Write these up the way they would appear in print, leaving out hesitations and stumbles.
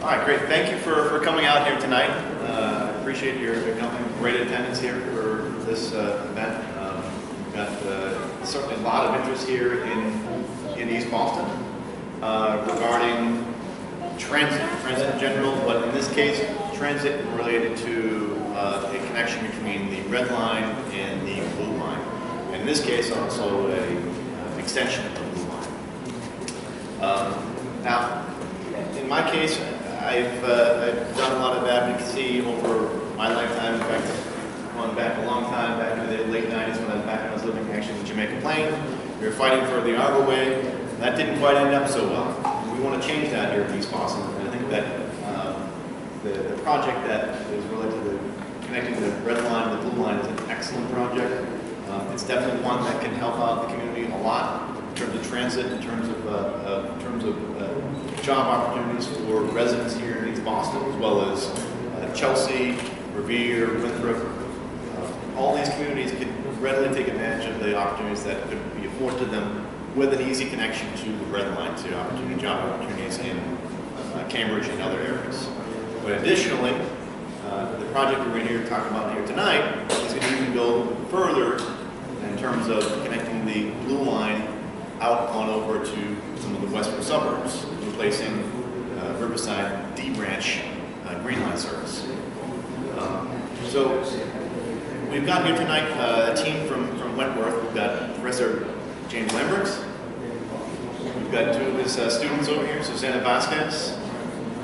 All right, great. Thank you for coming out here tonight. I appreciate your coming. Great attendance here for this event. We've got certainly a lot of interest here in East Boston regarding transit in general, but in this case, transit related to a connection between the red line and the blue line. And in this case, also an extension of the blue line. Now, in my case, I've done a lot of advocacy over my lifetime. In fact, going back a long time, back in the late 90s when I was living actually in Jamaica Plain. We were fighting for the Arbor Way. That didn't quite end up so well. We want to change that here in East Boston. And I think that the project that is related to connecting the red line and the blue line is an excellent project. It's definitely one that can help out the community a lot in terms of transit, in terms of job opportunities for residents here in East Boston, as well as Chelsea, Revere, Winthrop. All these communities can readily take advantage of the opportunities that could be afforded to them with an easy connection to the red line, to job opportunities in Cambridge and other areas. But additionally, the project that we're here talking about here tonight is going to even go further in terms of connecting the blue line out on over to some of the western suburbs, replacing Riverside D Branch Green Line service. So we've got here tonight a team from Wentworth. We've got Professor James Lambrechts. We've got two of his students over here, Susanna Vazquez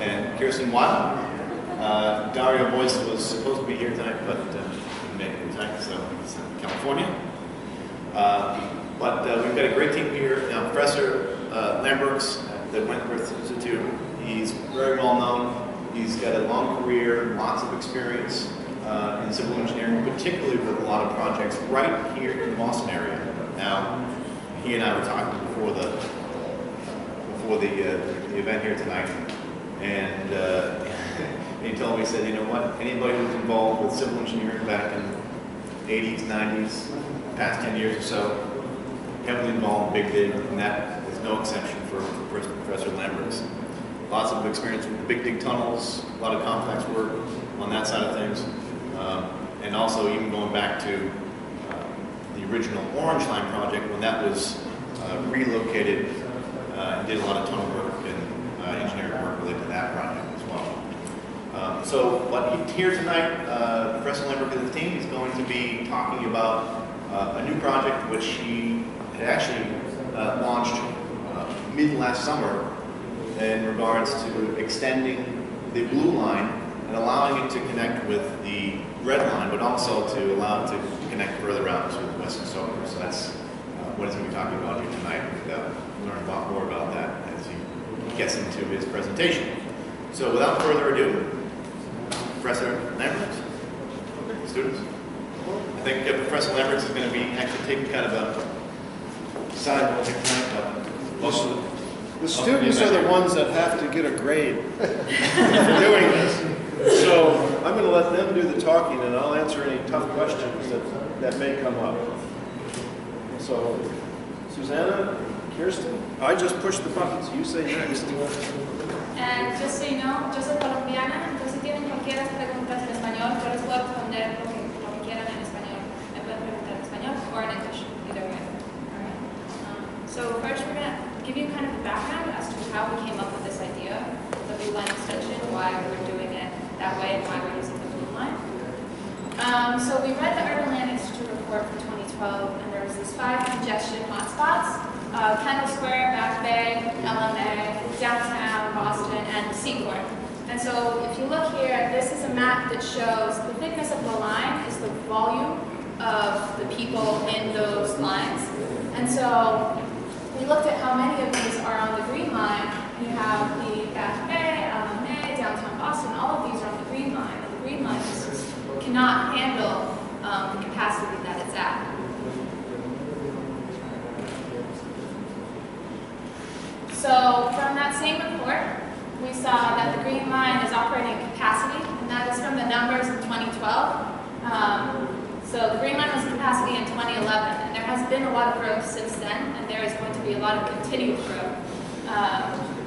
and Kiersten Wilde. Dario Boyce was supposed to be here tonight, but didn't make it tonight, so he's in California. But we've got a great team here. Now, Professor Lambrechts at the Wentworth Institute, he's very well known. He's got a long career, lots of experience in civil engineering, particularly with a lot of projects right here in the Boston area. Now, he and I were talking before the event here tonight, and he told me, he said, you know what, anybody who's involved with civil engineering back in the 80s, 90s, past 10 years or so, heavily involved in Big Dig, and that is no exception for Professor Lambrechts. Lots of experience with Big Dig tunnels, a lot of complex work on that side of things, and also even going back to the original Orange Line project when that was relocated and did a lot of tunnel work and engineering work related to that project as well. But here tonight, Professor Lambrechts and his team is going to be talking about a new project which he had actually launched mid last summer in regards to extending the blue line and allowing it to connect with the red line, but also to allow it to connect further out to the western suburbs. So that's what he's going to be talking about here tonight. We'll learn a lot more about that as he gets into his presentation. So without further ado, Professor Lambrechts, students. I think Professor Lambrechts is going to be actually taking kind of a side role here tonight, but the students are the ones that have to get a grade for doing this. So I'm going to let them do the talking, and I'll answer any tough questions that may come up. So, Susanna, Kiersten, I just push the buttons. You say next. And just so you know, yo soy colombiana, entonces si tienen cualquier preguntas en español, yo les puedo responder lo que quieran en español. Me pueden preguntar en español or in English, either way. All right. So first we're going to give you kind of a background as to how we came up with this idea, the blue line extension, why we're doing it that way, and why we're using the blue line. So we read the Urban Land Institute report from 2012, and there was these 5 congestion hotspots: Kendall Square, Back Bay, LMA, downtown Boston, and Seaport. And so if you look here, this is a map that shows the thickness of the line is the volume of the people in those lines. And so we looked at how many of these are on the green line. You have the Back Bay, LMA, downtown Boston, all of these are on the green line. And the green line just cannot handle the capacity that it's at. So from that same report, we saw that the green line is operating at capacity, and that is from the numbers in 2012. So the green line was capacity in 2011, and there has been a lot of growth since then, and there is going to be a lot of continued growth.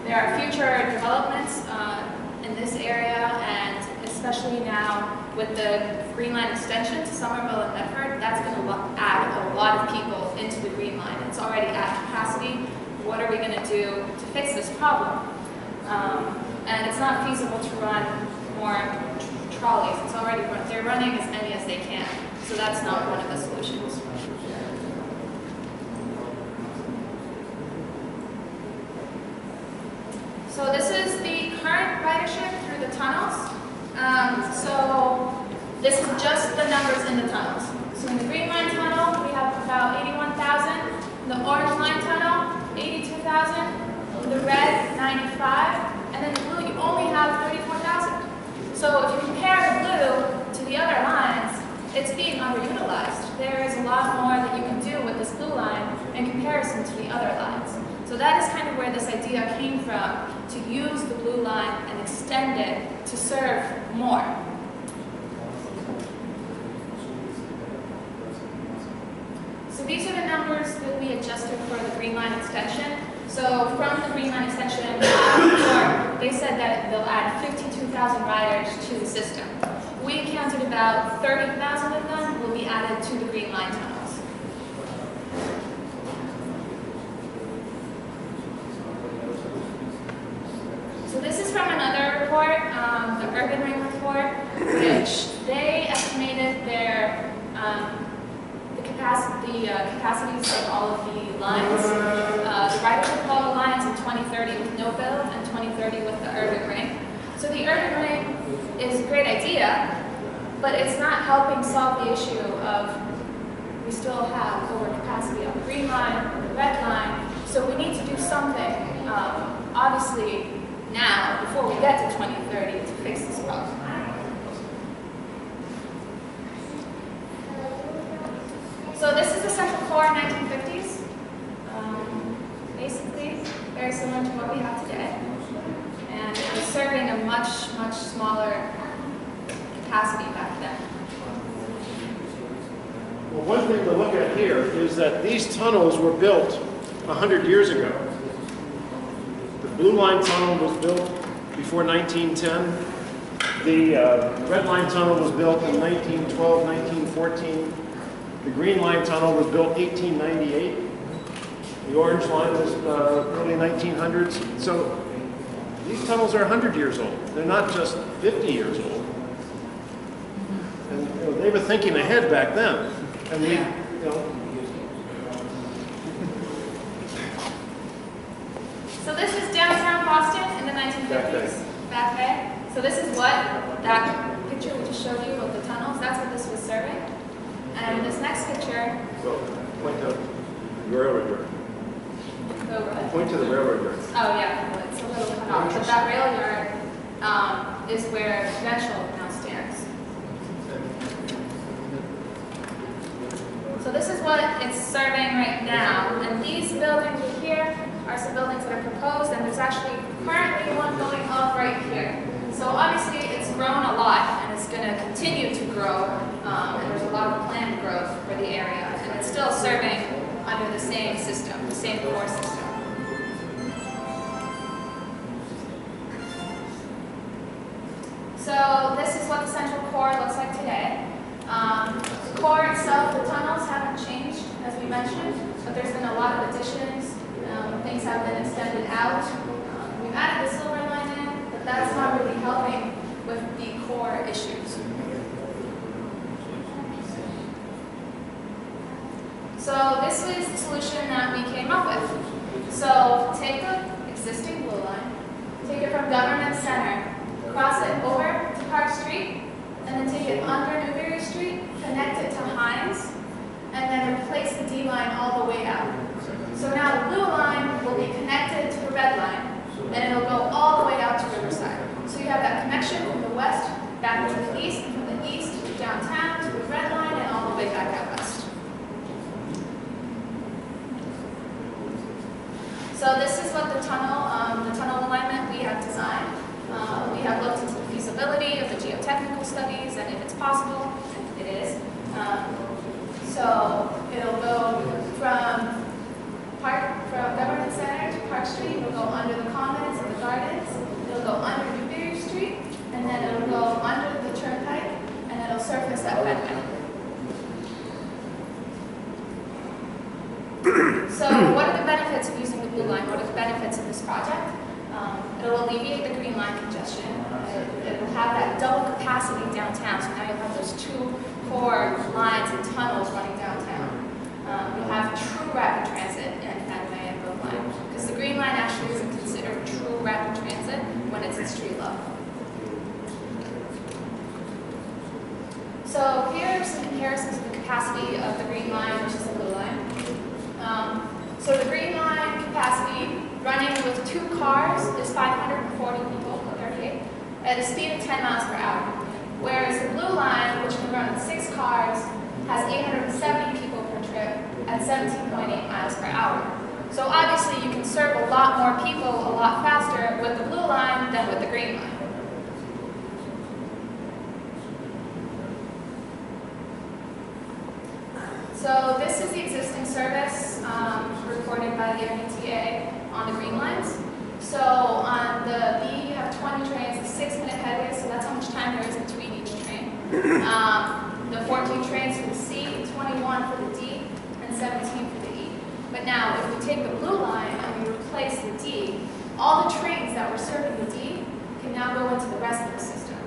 There are future developments in this area, and especially now with the Green Line extension to Somerville and Medford, that's going to add a lot of people into the Green Line. It's already at capacity. What are we going to do to fix this problem? And it's not feasible to run more trolleys. It's already they're running as many as they can. So that's not one of the solutions. So this is the current ridership through the tunnels. So this is just the numbers in the tunnels. So in the Green Line tunnel, we have about 81,000. In the Orange Line tunnel, 82,000. In the red, 95. And then the blue, you only have 34,000. So if you compare the blue to the other lines, it's being underutilized. There is a lot more that you can do with this blue line in comparison to the other lines. So that is kind of where this idea came from, to use the blue line and extend it to serve more. So these are the numbers that we adjusted for the Green Line extension. So from the Green Line extension, they said that they'll add 52,000 riders to the system. We counted about 30,000 of them will be added to the Green Line tunnels. So this is from another report, the Urban Ring report, which they estimated their capacities of all of the lines, the ridership of all the lines in 2030 with no build and 2030 with the Urban Ring. So the Urban Ring is a great idea, but it's not helping solve the issue of we still have overcapacity on the Green Line, on the Red Line, so we need to do something, obviously now, before we get to 2030 to fix this problem. So this is the Central Core 1950s. Basically, very similar to what we have today. And it was serving a much, much smaller capacity back then. Well, one thing to look at here is that these tunnels were built 100 years ago. The Blue Line Tunnel was built before 1910. The Red Line Tunnel was built in 1912, 1914. The Green Line Tunnel was built 1898. The Orange Line was early 1900s. So these tunnels are 100 years old. They're not just 50 years old. And they were thinking ahead back then. And we, So this is downtown Boston in the 1950s. Back Bay. So this is what that picture we just showed you of the tunnels, that's what this was serving. And this next picture. So point to the railroad yard. Point to the railroad yard. Oh yeah, it's a little cut off. But that rail yard is where Prudential now stands. So this is what it's serving right now. And these buildings right here are some buildings that are proposed, and there's actually currently one going up right here. So obviously it's grown a lot, and it's going to continue to grow, and there's a lot of planned growth for the area, and it's still serving under the same system, the same core system. So this is what the central core looks like today. The core itself, the tunnels haven't changed, as we mentioned, but there's been a lot of additions. Things have been extended out. We've added the Silver Line in, but that's not really helping with the core issues. So this is the solution that we came up with. So take the existing blue line, take it from Government Center, cross it over to Park Street, and then take it under Newberry Street, connect it to Hines, and then replace the D line all the way out. So now the blue line will be connected to the red line, and it'll go all the way out to Riverside. So you have that connection from the west back to the east, and from the east to downtown to the red line, and all the way back out west. So this is what the tunnel alignment we have designed. We have looked into the feasibility of the geotechnical studies, and if it's possible, it is. So it'll go from Government Center to Park Street. It'll go under the Commons and the Gardens. It'll go under Newberry Street, service at Fenway. So what are the benefits of using the Blue Line? What are the benefits of this project? It'll alleviate the Green Line congestion. It will have that double capacity downtown, so now you'll have those two core lines and tunnels running downtown. You'll have true rapid transit in Fenway and Brookline, because the Green Line actually isn't considered true rapid transit when it's at street level. So here are some comparisons of the capacity of the Green Line versus the Blue Line. So the Green Line capacity running with 2 cars is 540 people, 38, at a speed of 10 miles per hour. Whereas the Blue Line, which can run with 6 cars, has 870 people per trip at 17.8 miles per hour. So obviously you can serve a lot more people a lot faster with the Blue Line than with the Green Line. So this is the existing service reported by the MBTA on the Green Lines. So on the B, you have 20 trains, a 6-minute headway, so that's how much time there is between each train. The 14 trains for the C, 21 for the D, and 17 for the E. But now, if we take the Blue Line and we replace the D, all the trains that were serving the D can now go into the rest of the system.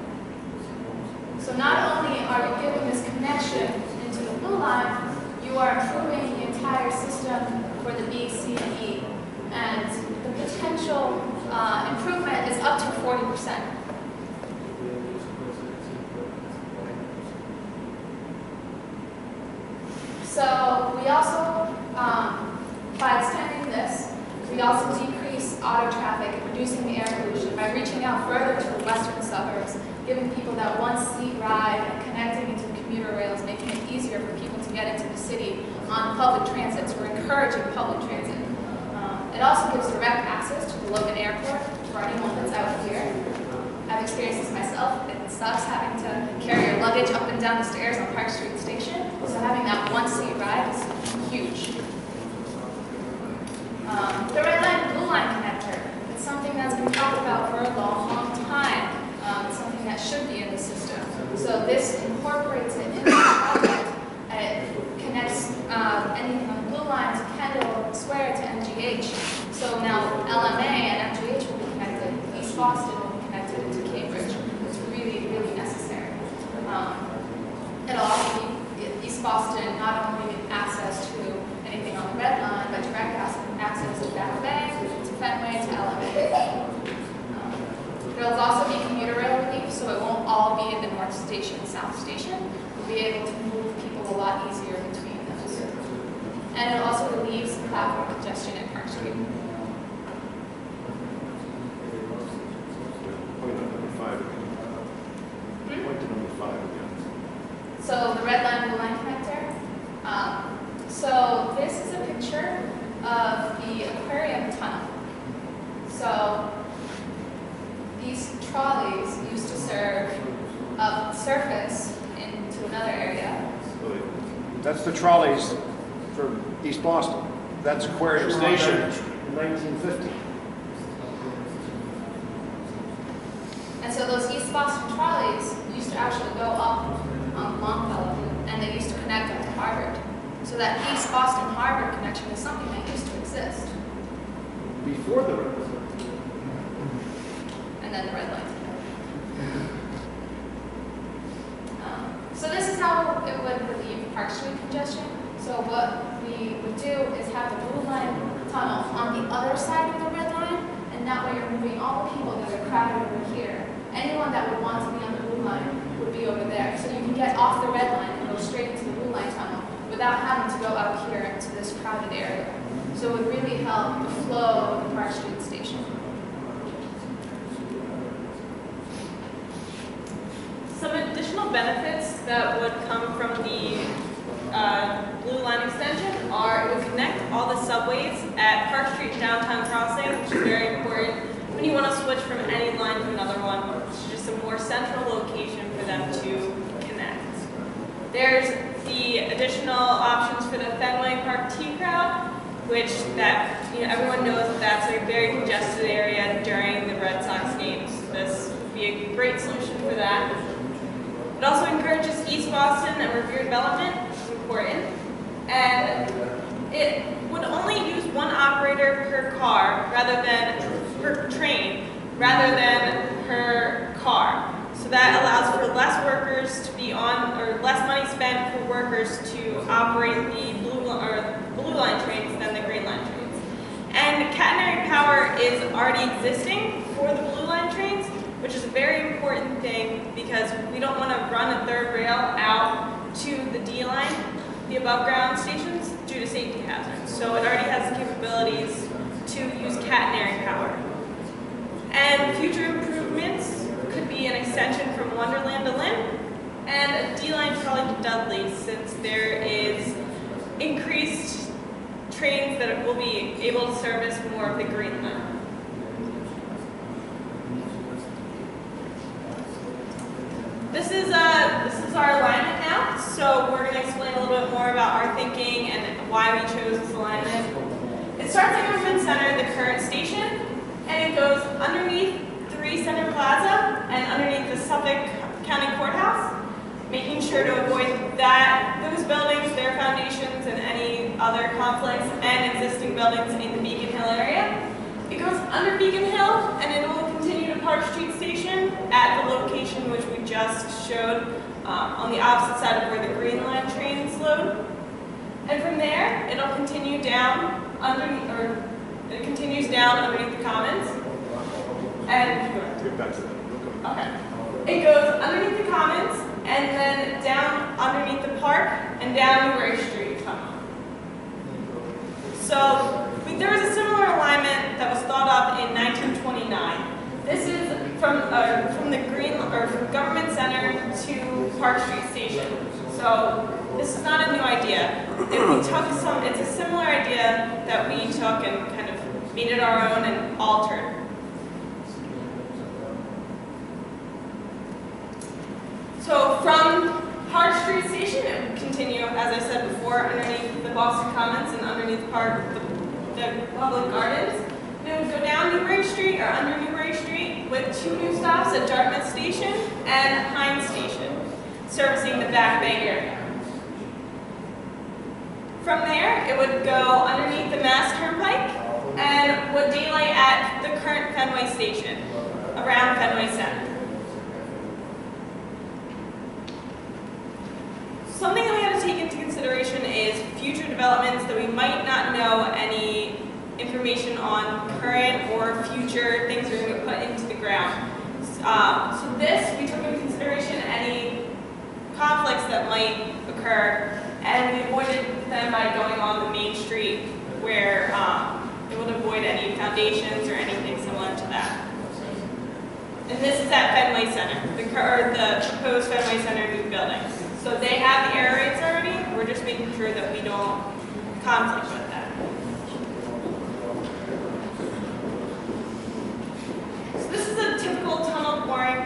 So not only are you giving this connection into the Blue Line, you are improving the entire system for the B, C, and E. And the potential improvement is up to 40%. So we also, by extending this, we also decrease auto traffic and reducing the air pollution by reaching out further to the western suburbs, giving people that one-seat ride and connecting into the commuter rails, making it easier for people to get into the city on public transit. So we're encouraging public transit. It also gives direct access to the Logan Airport for anyone that's out here. I've experienced this myself. It sucks having to carry your luggage up and down the stairs on Park Street Station. So having that one-seat ride is huge. The Red Line Blue Line connector. It's something that's been talked about for a long, long time. It's something that should be in the system. So this incorporates it into the project. It connects anything on the Blue Line to Kendall, Square to MGH. So now LMA and MGH will be connected. East Boston will be connected into Cambridge. It's really, really necessary. It'll also be East Boston not only access to anything on the Red Line, but direct access to Back Bay, to Fenway, to LMA. There'll also be commuter rail relief, so it won't all be in the North Station and South Station. We'll be able to move people a lot easier between those. And it also relieves platform congestion at Park Street. Point to number 5 again. Point to number 5 again. So the Red Line, Blue Line connector. So this is a picture of the aquarium tunnel. So these trolleys used to serve up surface into another area. That's the trolleys for East Boston. That's Aquarium Station in 1950. And so those East Boston trolleys used to actually go up on Longfellow, and they used to connect up to Harvard. So that East Boston Harvard connection is something that used to exist. Before the Red Line. And then the Red Line. So this is how it would relieve Park Street congestion. So what we would do is have the Blue Line tunnel on the other side of the Red Line, and that way you're moving all the people that are crowded over here. Anyone that would want to be on the Blue Line would be over there. So you can get off the Red Line and go straight into the Blue Line tunnel without having to go out here into this crowded area. So it would really help the flow of the Park Street station. Some additional benefits that would come from the Blue Line extension are it would connect all the subways at Park Street Downtown Crossing, which is very important when you want to switch from any line to another one. It's just a more central location for them to connect. There's the additional options for the Fenway Park T crowd, which everyone knows that that's a very congested area during the Red Sox games. This would be a great solution for that. It also encourages East Boston and Revere development, which is important. And it would only use one operator per car rather than per train, rather than per car. So that allows for less workers to be on, or less money spent for workers to operate the blue line trains than the green line trains. And catenary power is already existing for the blue line trains, which is a very important thing because we don't want to run a third rail out to the D line, the above ground stations, due to safety hazards. So it already has the capabilities to use catenary power. And future improvements could be an extension from Wonderland to Lynn, and a D-line trolley to Dudley, since there is increased trains that will be able to service more of the green line. This is our alignment now, so we're going to explain a little bit more about our thinking and why we chose this alignment. It starts at Government Center, the current station, and it goes underneath 3 Center Plaza and underneath the Suffolk County Courthouse, making sure to avoid those buildings, their foundations, and any other conflicts and existing buildings in the Beacon Hill area. It goes under Beacon Hill, and it will continue to Park Street Station at the location which we just showed on the opposite side of where the Green Line trains load. And from there, it'll continue down underneath the Commons. And okay, it goes underneath the Commons and then down underneath the park and down Newbury Street tunnel. So there was a similar alignment that was thought up in 1929. This is from Government Center to Park Street Station. So this is not a new idea. It's a similar idea that we took and kind of made it our own and altered. So from Park Street Station, it would continue, as I said before, underneath the Boston Commons and underneath the public gardens. And it would go down Newbury Street or under Newbury Street with 2 new stops at Dartmouth Station and Hines Station, servicing the Back Bay area. From there, it would go underneath the Mass Turnpike and would daylight at the current Fenway Station, around Fenway Center. Something that we have to take into consideration is future developments that we might not know any information on current or future things that are going to be put into the ground. So this, we took into consideration any conflicts that might occur, and we avoided them by going on the main street where it would avoid any foundations or anything similar to that. And this is at Fenway Center, the proposed Fenway Center new building. So they have the air rates already. We're just making sure that we don't conflict with that. So this is a typical tunnel boring.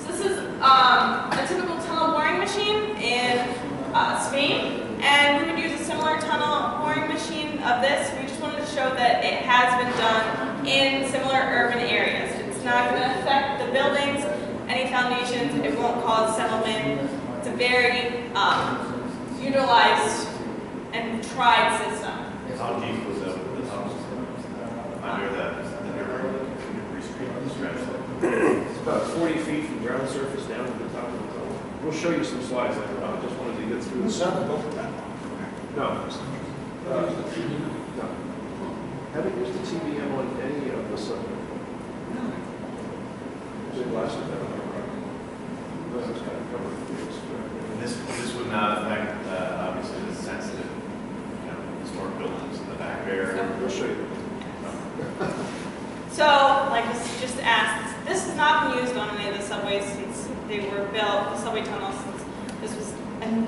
So this is a typical tunnel boring machine in Spain, and we would use a similar tunnel boring machine of this. We just wanted to show that it has been done in similar urban areas. It's not going to affect the buildings, any foundations. It won't cause settlement. It's a very utilized and tried system. How deep was the tunnel under the Newbury Street stretch? It's about 40 feet from ground surface down to the top of the tunnel. We'll show you some slides later on. I just wanted to get through this. No. No. Haven't used the TBM on any of the subject. And this would not affect, obviously, the sensitive, historic buildings in the back there. We'll show you. So, like was just asked, this has not been used on any of the subways since they were built, the subway tunnels, since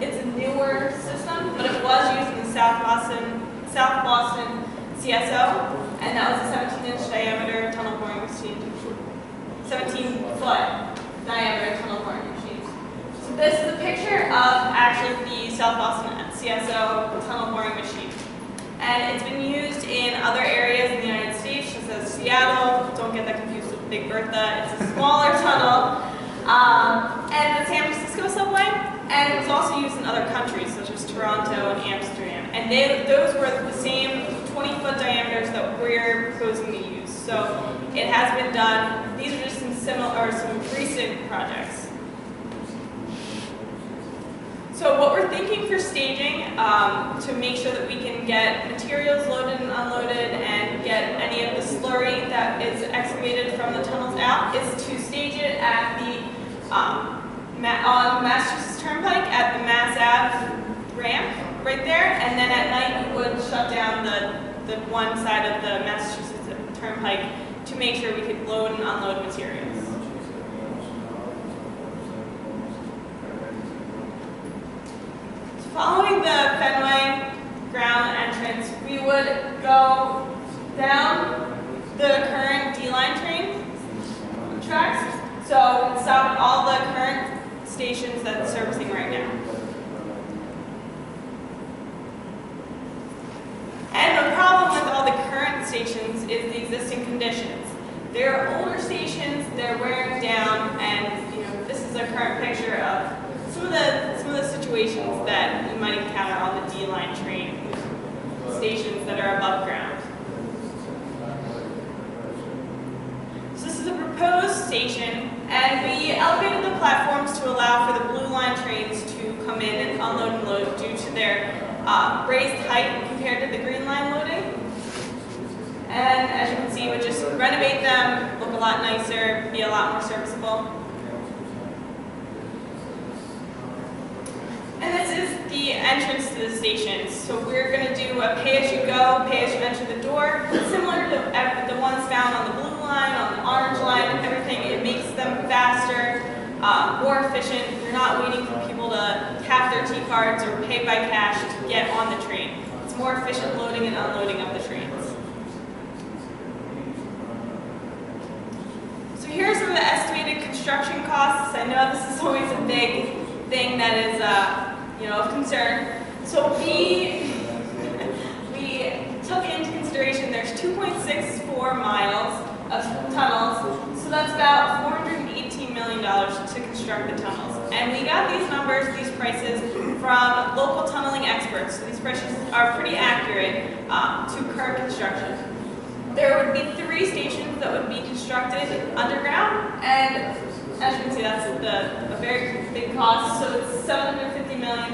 it's a newer system, but it was used in the South Boston CSO, and that was a 17-inch diameter tunnel boring machine. 17-foot diameter tunnel boring machines. So this is a picture of actually the South Boston CSO tunnel boring machine. And it's been used in other areas in the United States, such as Seattle. Don't get that confused with Big Bertha. It's a smaller tunnel. And the San Francisco subway, and it was also used in other countries, such as Toronto and Amsterdam. And those were the same 20-foot diameters that we're proposing to use. So it has been done. These are just some recent projects. So what we're thinking for staging, to make sure that we can get materials loaded and unloaded and get any of the slurry that is excavated from the tunnels out, is to stage it at the on Massachusetts Turnpike at the Mass Ave ramp right there, and then at night we would shut down the one side of the Massachusetts Turnpike to make sure we could load and unload materials. So following the Fenway ground entrance, we would go down the current D-line train tracks. So we'd stop at all the current stations that it's servicing right now. And the problem with all the current stations is the existing conditions. They're older stations, they're wearing down, and this is a current picture of some of the situations that you might encounter on the D-line train stations that are above ground. So this is a proposed station, and we elevated the platforms to allow for the blue line trains to come in and unload and load due to their raised height compared to the green line loading. And as you can see, we just renovate them, look a lot nicer, be a lot more serviceable. And this is the entrance to the station. So we're going to do a pay-as-you-go, pay-as-you-enter the door, similar to the ones found on the blue line, on the orange line, and everything. It makes them faster, more efficient. You're not waiting for people to tap their T-cards or pay by cash to get on the train. It's more efficient loading and unloading of the trains. So here's some of the estimated construction costs. I know this is always a big thing that is of concern. So we took into consideration there's 2.64 miles of tunnels, so that's about $418 million to construct the tunnels. And we got these numbers, these prices, from local tunneling experts. So these prices are pretty accurate to current construction. There would be 3 stations that would be constructed underground, and as you can see, that's a very big cost. So it's $750 million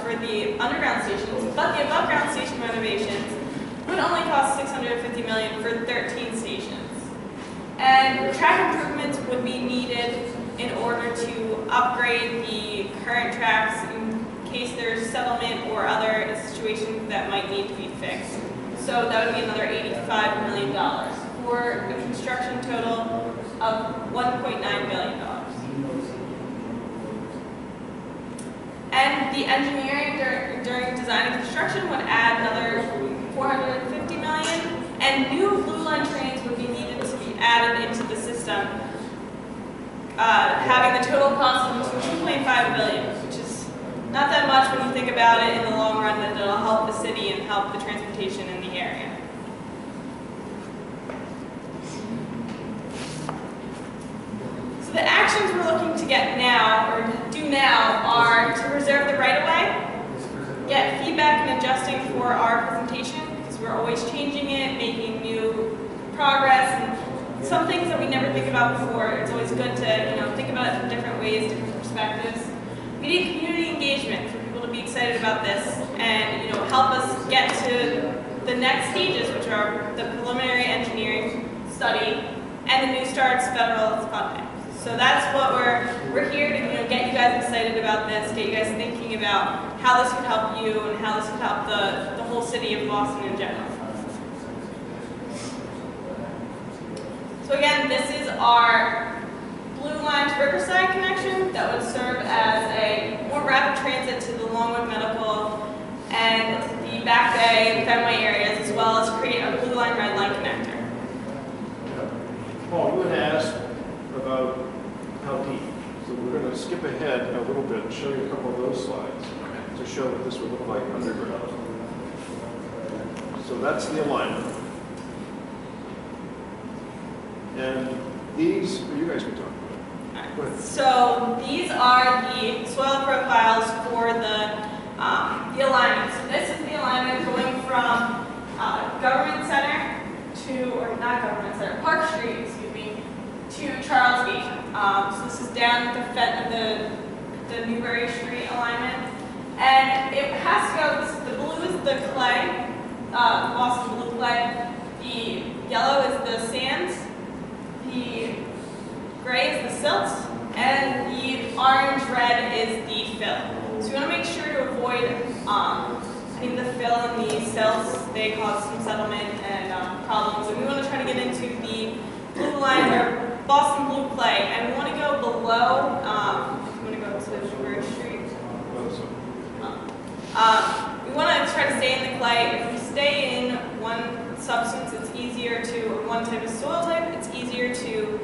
for the underground stations, but the above ground station renovations would only cost $650 million for 13 stations. And track improvements would be needed in order to upgrade the current tracks in case there's settlement or other situations that might need to be fixed. So that would be another $85 million for a construction total of $1.9 billion. And the engineering during design and construction would add another $450 million, and new blue line trains would be needed to be added into the system, having the total cost of $2.5 billion, which is not that much when you think about it in the long run, that it'll help the city and help the transportation in the area. So the actions we're looking to get now, or do now, are to reserve the right-of-way, get feedback and adjusting for our presentation, because we're always changing it, making new progress, and some things that we never think about before. It's always good to think about it from different ways, different perspectives. We need community engagement for people to be excited about this and help us get to the next stages, which are the preliminary engineering study and the New Start's federal funding. So that's what we're here to get you guys excited about this, get you guys thinking about how this could help you and how this could help the whole city of Boston in general. So again, this is our Blue Line to Riverside connection that would serve as a more rapid transit to the Longwood Medical and the Back Bay and Fenway areas, as well as create a Blue Line Red Line connector. Paul, you had asked about how deep. So we're going to skip ahead a little bit and show you a couple of those slides to show what this would look like underground. So that's the alignment. And These, you guys can talk about it. So these are the soil profiles for the alignment. So this is the alignment going from Government Center to, or not Government Center, Park Street, excuse me, to Charles Gate. So this is down at the Newbury Street alignment. And it has to go, the blue is the clay, Boston blue clay. The yellow is the sand. The gray is the silt. And the orange-red is the fill. So we want to make sure to avoid putting the fill and the silts. They cause some settlement and problems. And we want to try to get into the blue line or Boston blue clay. And we want to go below, we want to go to Newbury Street. We want to try to stay in the clay. If we stay in one substance, it's easier to, or one type of soil type, it's easier to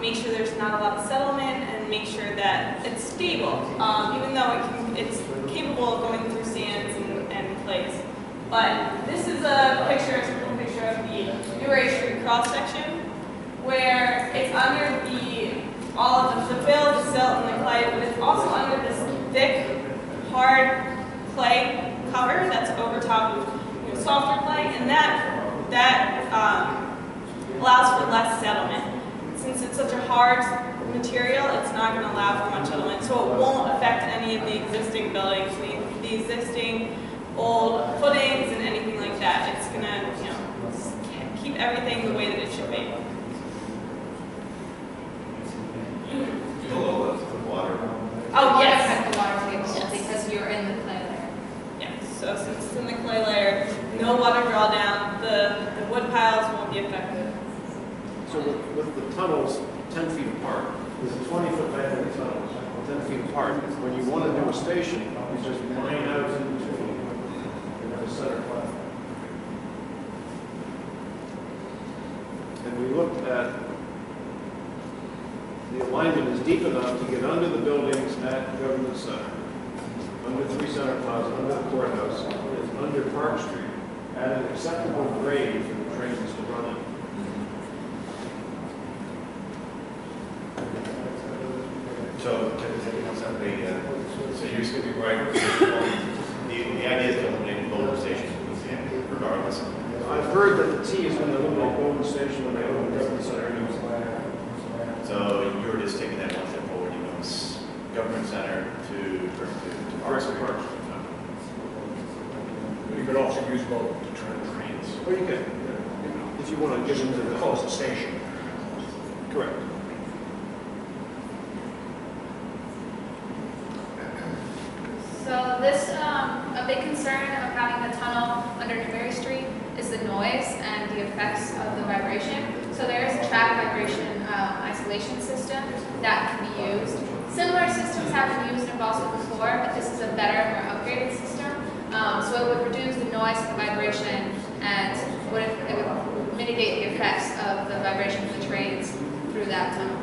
make sure there's not a lot of settlement and make sure that it's stable, even though it's capable of going through sands and clays. But this is a picture, of the Newbury Street cross section, where it's under all of the fill, the silt, and the clay, but it's also under this thick, hard clay cover that's over top of softer clay, and that allows for less settlement. Since it's such a hard material, it's not going to allow for much settlement, so it won't affect any of the existing buildings, the existing old footings and anything like that. It's going to, keep everything the way that it should be. Oh yes. The water table because you're in the clay layer. Yeah. So since it's in the clay layer, no water drawdown. The wood piles won't be affected. So with the tunnels 10 feet apart, there's a 20-foot diameter tunnel, 10 feet apart. When you want to do a station, you just line out into between and have a center platform. And we looked at the alignment is deep enough to get under the buildings at Government Center, under 3 Center Plaza, under the courthouse, and under Park Street, at an acceptable grade for the trains to run in. So you're just going to be right. The idea is to eliminate Golden Station regardless. I've heard that the T is going to eliminate Golden Station when they open Government Center. So you're just taking that one step forward. You know, it's Government Center to Park Street. You could also use both to turn trains. Or you can, if you want to get into the Close the station. Correct. So this, a big concern of having the tunnel under Newbury Street is the noise and the effects of the vibration. So there is a track vibration isolation system that can be used. Similar systems have been used in Boston before, but this is a better, more upgraded system. So it would reduce the noise and the vibration, and it would mitigate the effects of the vibration of the trains through that tunnel.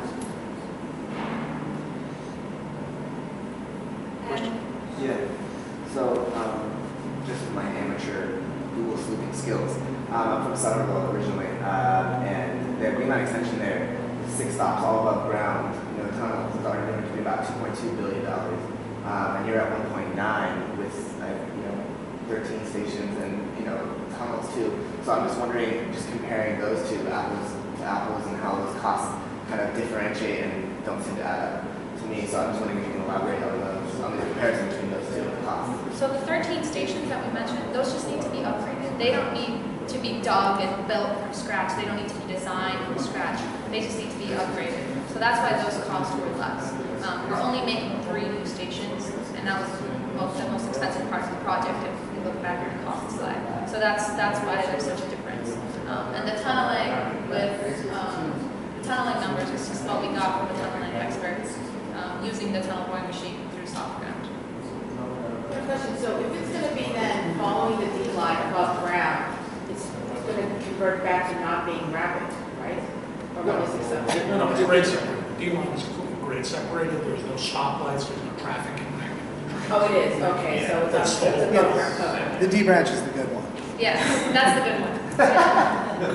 Yeah, so just with my amateur Google sleuthing skills, I'm from Somerville originally, and the Green Line extension there, 6 stops all above ground. The tunnel is already going to be about $2.2 billion, and you're at 1.9 with 13 stations and tunnels too. So I'm just wondering, just comparing those two apples to apples and how those costs kind of differentiate and don't seem to add up to me. So I'm just wondering if you can elaborate on the comparison between those two costs. So the 13 stations that we mentioned, those just need to be upgraded. They don't need to be dug and built from scratch. They don't need to be designed from scratch. They just need to be upgraded. So that's why those costs were less. We're only making 3 new stations, and that was the most expensive part of the project if we look back at the cost slide. So that's why there's such a difference. And the tunneling tunneling numbers is just what we got from the tunneling experts using the tunnel boring machine through soft ground. Good question. So if it's going to be then following the D line above ground, it's going to convert back to not being rapid, right? Or what is it? No, it's grade separated. The D line is completely grade separated. There's no stoplights. There's no traffic impact. Oh, it is. Okay, so it's above ground. Okay. The D branch is the good one. Yes, that's the good one.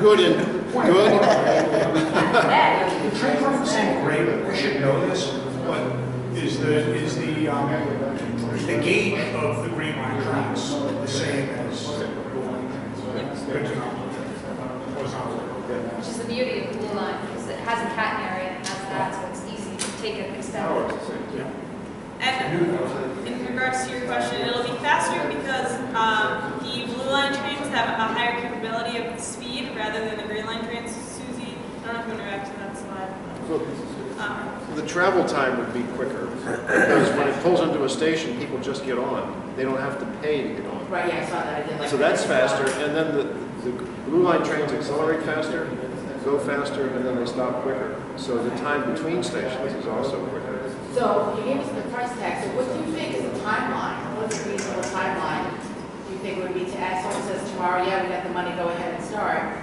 Good in Good. The trains are the same grade, we should know this, but is the gauge of the Green Line tracks the same as good to know? Which is the beauty of the blue line, because it has a catenary area and has that, so it's easy to take it extended. And in regards to your question, it'll be faster because the blue line trains have a higher capability of speed rather than the green line trains. Susie, I don't know if you want to react to that slide. The travel time would be quicker, because when it pulls into a station, people just get on. They don't have to pay to get on. Right, yeah, I saw that, I did like. So that's faster, and then the blue line trains accelerate faster, go faster, and then they stop quicker. So the time between stations is also quicker. So you gave us the price tag, so what do you think is the timeline? What's a reasonable timeline? Do you think it would be to ask someone says tomorrow, yeah, we got the money, go ahead and start?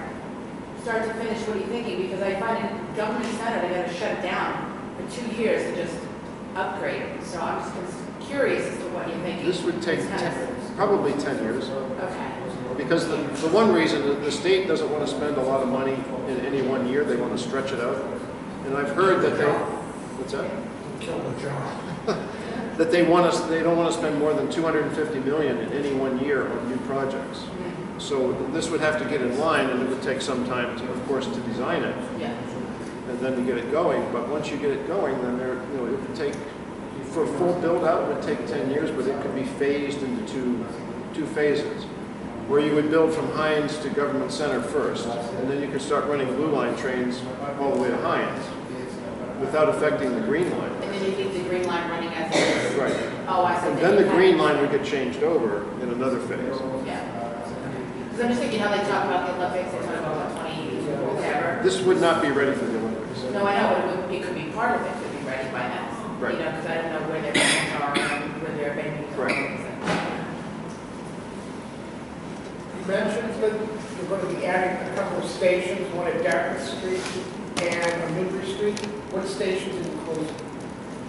Start to finish, what are you thinking? Because I find in government center, they gotta shut it down for 2 years to just upgrade it. So I'm just curious as to what you're thinking. This would take It's kind of- probably 10 years. Okay. Because the one reason that the state doesn't want to spend a lot of money in any one year, they want to stretch it out. And I've heard that they, what's that? Kill the job. That they don't want to spend more than $250 million in any one year on new projects. So this would have to get in line, and it would take some time, to, of course, to design it, Yeah. and then to get it going. But once you get it going, then it would take, for a full build out, it would take 10 years, but it could be phased into two phases, where you would build from Hines to Government Center first, and then you could start running blue line trains all the way to Hines, without affecting the green line. And then you leave the green line running as it is? Right. Oh, I see. And then the green line would get changed over in another phase. Yeah. Because I'm just thinking how they talk about the Olympics, they talk about 20, whatever. This would not be ready for the Olympics. No, I know, but it could be part of it, could be ready by now. Right. You know, because I don't know where their venues are, where their venues are. Right. You mentioned that you're going to be adding a couple of stations, one at Dartmouth Street and on Newbury Street. What stations are you closing?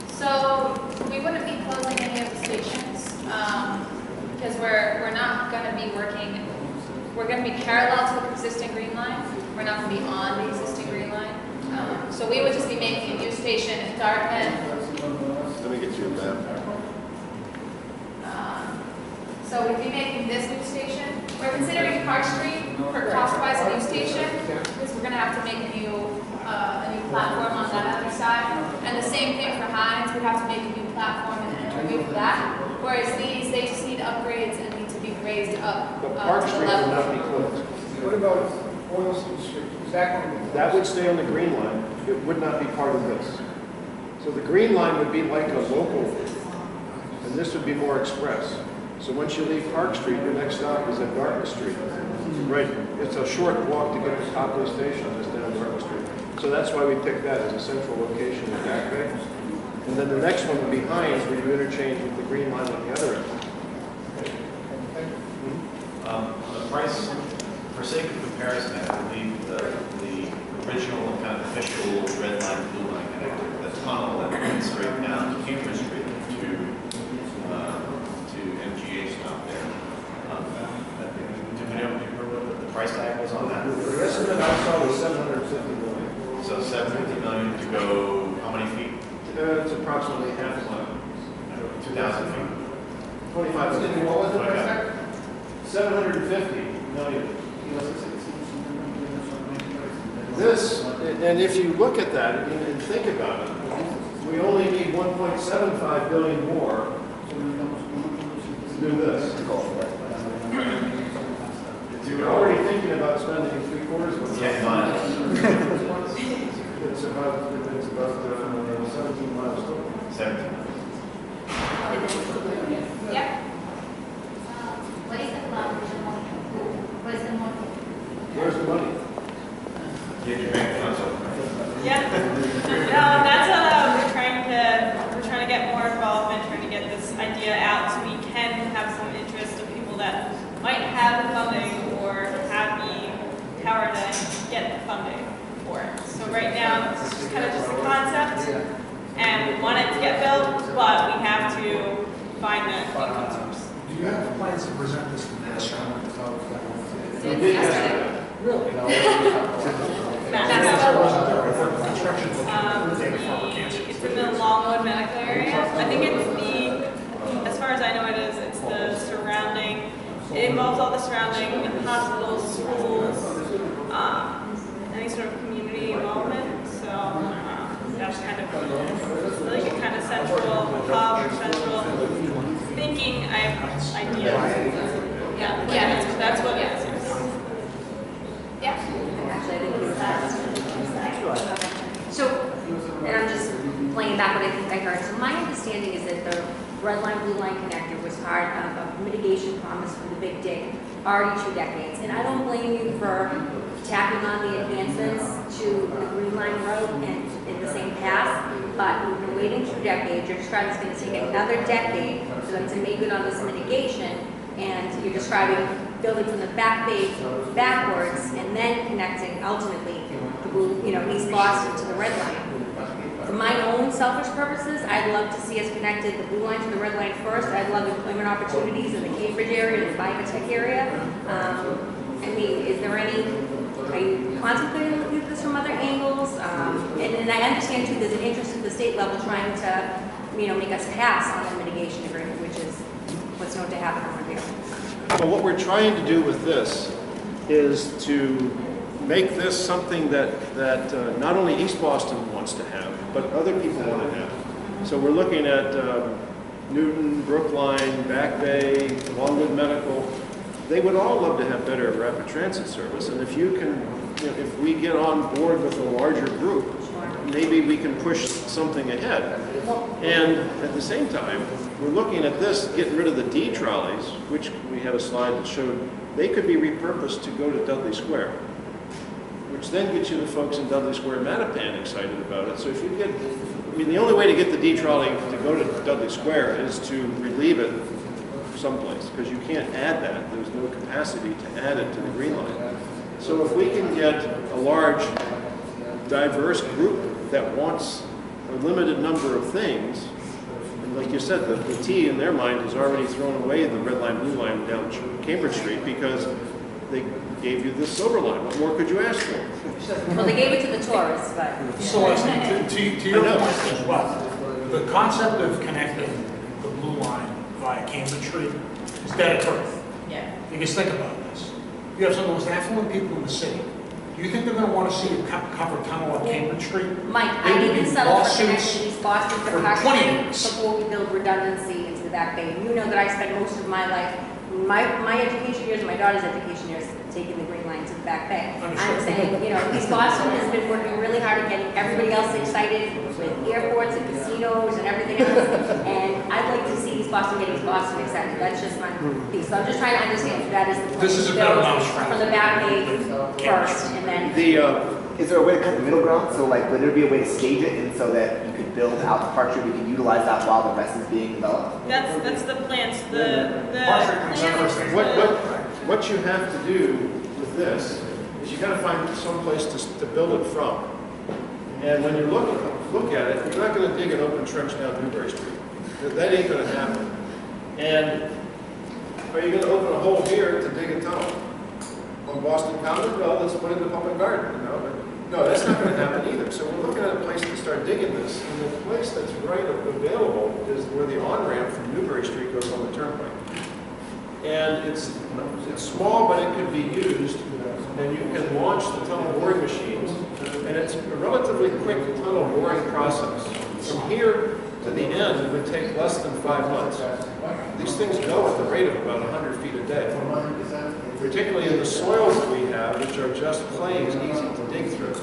So we wouldn't be closing any of the stations because we're not going to be working. We're going to be parallel to the existing green line. We're not going to be on the existing green line. So we would just be making a new station at Dartmouth. Let me get you a map. So we'd be making this new station. We're considering Park Street for cost-wise a new station because we're going to have to make a new platform on that other side. And the same thing for Hines. We'd have to make a new platform and entryway for that. Whereas these, they just need upgrades and need to be raised up But Park to the Street would level. not be closed. What about Boylston Street? Is that going to be? That would stay on the green line. It would not be part of this. So the green line would be like a local, and this would be more express. So once you leave Park Street, your next stop is at Dartmouth Street. Right, it's a short walk to get to Copley Station, just down Dartmouth Street. So that's why we picked that as a central location in Back Bay. And then the next one would be Hines, where you interchange with the green line on the other end. The price, for sake of comparison, I believe the original kind of official red line, blue line connector, the tunnel that went straight down to Cambridge Street to MGA stop there. Do you know what the price tag was on that? The estimate I saw was $750 million. So $750 million to go how many feet? It's approximately half a mile. 2,000 feet. 25. What was the price tag? 750 million. This, and if you look at that and think about it, we only need 1.75 billion more to do this. You're already thinking about spending 3/4 of it. 10 miles. It's about 17 miles total. 17. Yep. What is the plan? What is the motive? Where's the money? Get your bank accounts open. Yeah. No, that's we're trying to get more involvement, trying to get this idea out so we can have some interest of people that might have the funding or have the power to get the funding for it. So right now, this is just kind of just a concept, and we want it to get built, but we have to find the income source. Do you have plans to present this to NASCAR? We did yesterday. Really? It's in the Longwood medical area. I think it's as far as I know it's the surrounding, it involves all the surrounding hospitals, schools, any sort of community involvement. So that's kind of, like a kind of central hub or central thinking idea. Yeah, that's what it is. Yeah. Actually, I think it's that. So, and I'm just playing back what I think I heard. So my understanding is that the red line, blue line connector was part of a mitigation promise from the Big Dig already 2 decades. And I don't blame you for tacking on the enhancements to the Green Line Road and in the same path, but we've been waiting 2 decades. You're describing it's going to take another decade for them to make good on this mitigation, and you're describing building from the back bay backwards and then connecting ultimately the blue, East Boston to the red line. For my own selfish purposes, I'd love to see us connected the blue line to the red line first. I'd love employment opportunities in the Cambridge area, the biotech area. I mean, is there are you contemplating looking at this from other angles? And I understand too, there's an interest at the state level trying to, make us pass on the mitigation agreement, which is what's known to happen over here. Well, what we're trying to do with this is to make this something that not only East Boston wants to have, but other people want to have. So we're looking at Newton, Brookline, Back Bay, Longwood Medical. They would all love to have better rapid transit service, and if if we get on board with a larger group, maybe we can push something ahead. And at the same time, we're looking at this, getting rid of the D trolleys, which we had a slide that showed they could be repurposed to go to Dudley Square, which then gets you the folks in Dudley Square, Mattapan excited about it. So if you get, the only way to get the D trolley to go to Dudley Square is to relieve it someplace, because you can't add that. There's no capacity to add it to the Green Line. So if we can get a large, diverse group that wants a limited number of things, and like you said, the T in their mind has already thrown away the red line, blue line down Cambridge Street because they gave you this silver line. What more could you ask for? Well, they gave it to the tourists, but... So, to your point as well, the concept of connecting the blue line via Cambridge Street is dead at birth. Yeah. Because think about this. You have some of the most affluent people in the city. Do you think they're going to want to see a covered tunnel on Cambridge Street? Mike, I need to settle for connecting East Boston for Park Street before we build redundancy into the Back Bay. And you know that I spent most of my life, my education years and my daughter's education years, taking the Green Line to the Back Bay. I'm saying, East Boston has been working really hard at getting everybody else excited with airports and casinos and everything else. And I'd like to see East Boston get East Boston excited. That's just my piece. So I'm just trying to understand if that is the plan. This is a better mousetrap. From the Back Bay first, and then... Is there a way to cut the middle ground? So would there be a way to stage it and so that you could build out the Park Street, we can utilize that while the rest is being developed? That's the plan. So the Park Street comes plan first. is What you have to do with this is you got to find some place to build it from. And when you look at it, you're not going to dig an open trench down Newbury Street. That ain't going to happen. And are you going to open a hole here to dig a tunnel on Boston Common? Well, let's put it in the public garden. But no, that's not going to happen either. So we're looking at a place to start digging this. And the place that's right available is where the on-ramp from Newbury Street goes on the turnpike. And it's small, but it could be used, and you can launch the tunnel boring machines, and it's a relatively quick tunnel boring process. From here to the end, it would take less than 5 months. These things go at the rate of about 100 feet a day, particularly in the soils that we have, which are just plain easy to dig through.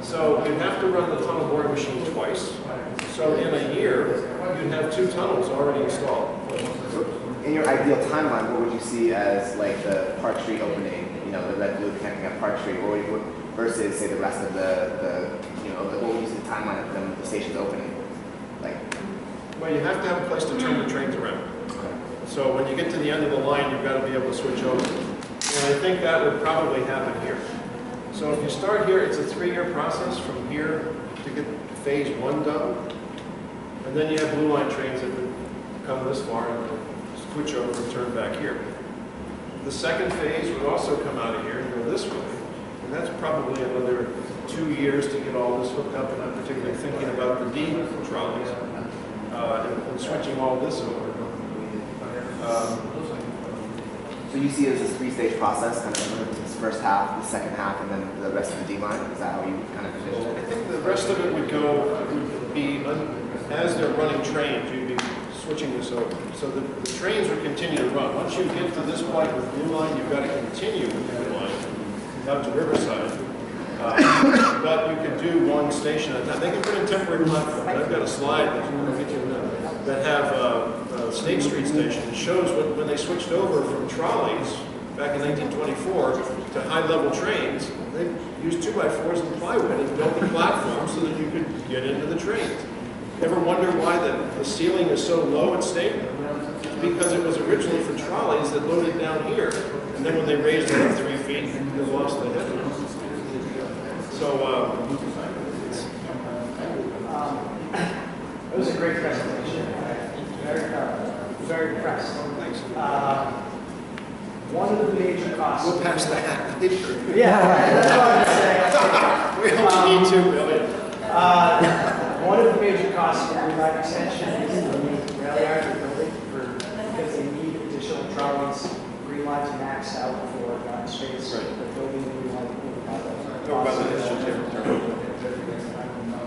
So you'd have to run the tunnel boring machine twice. So in a year, you'd have 2 tunnels already installed. In your ideal timeline, what would you see as the Park Street opening, the red blue connecting at Park Street, versus say the rest of what would you see the timeline of the stations opening? Well, you have to have a place to turn the trains around. So when you get to the end of the line, you've got to be able to switch over. And I think that would probably happen here. So if you start here, it's a 3-year process from here to get phase 1 done. And then you have blue line trains that would come this far and switch over and turn back here. The second phase would also come out of here and go this way. And that's probably another 2 years to get all this hooked up, and I'm particularly thinking about the D trolleys and switching all this over. So you see it as a three-stage process, kind of this first half, the second half, and then the rest of the D line? Is that how you kind of envision I it? think the rest of it would be, as they're running trains, you'd be switching this over. So the trains would continue to run. Once you get to this point with Blue Line, you've got to continue with Blue Line out to Riverside. But you could do one station at a time. They can put in temporary platforms. I've got a slide that have State Street Station that shows when they switched over from trolleys back in 1924 to high-level trains, they used 2x4s and plywood and built the platform so that you could get into the trains. Ever wonder why the ceiling is so low at State? It's because it was originally for trolleys that loaded down here, and then when they raised it up 3 feet, they lost the head. So, it was a great presentation. Very impressed. thanks. One of the major costs. We'll pass the hat. Yeah, that's what I'm saying. We only need 2 billion. One of the major costs of the Green Line extension is the rail yard they're building because they need additional trolleys. Green Line's maxed out for space. Right. They're building the Green Line.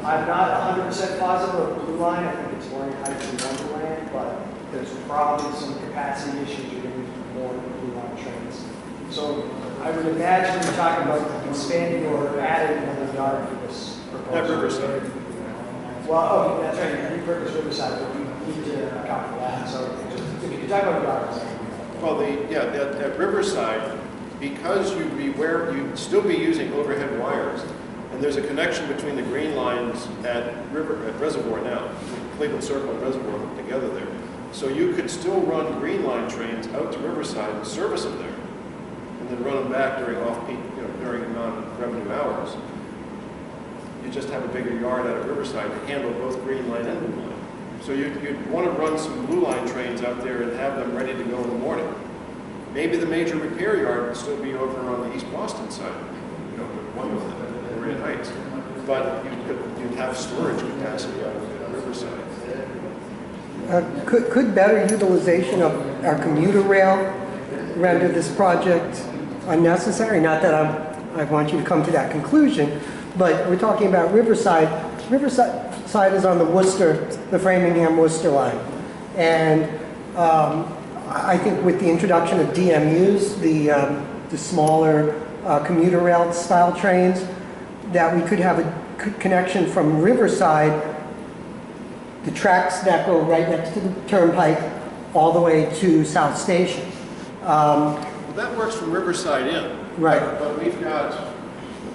I'm not 100% positive of Blue Line. I think it's Loring Heights and Wonderland, but there's probably some capacity issues. You're going to need more Blue Line trains. So I would imagine you're talking about expanding or adding another yard for this proposal. At Riverside. Well, that's right. You repurpose Riverside, but we need to account for that. So if you're talking about yards. Well, at Riverside, because you'd still be using overhead wires, and there's a connection between the green lines at Reservoir now, Cleveland Circle and Reservoir hooked together there. So you could still run green line trains out to Riverside and service them there, and then run them back during off-peak, during non-revenue hours. You just have a bigger yard out of Riverside to handle both green line and blue line. So you'd want to run some blue line trains out there and have them ready to go in the morning. Maybe the major repair yard would still be over on the East Boston side, Wonderland, or in Heights. But you'd have storage capacity out of Riverside. Could better utilization of our commuter rail render this project unnecessary? Not that I want you to come to that conclusion, but we're talking about Riverside. Riverside is on the Framingham-Worcester line. And I think with the introduction of DMUs, the smaller commuter rail style trains, that we could have a connection from Riverside, the tracks that go right next to the turnpike, all the way to South Station. Well, that works from Riverside in. Right. But we've got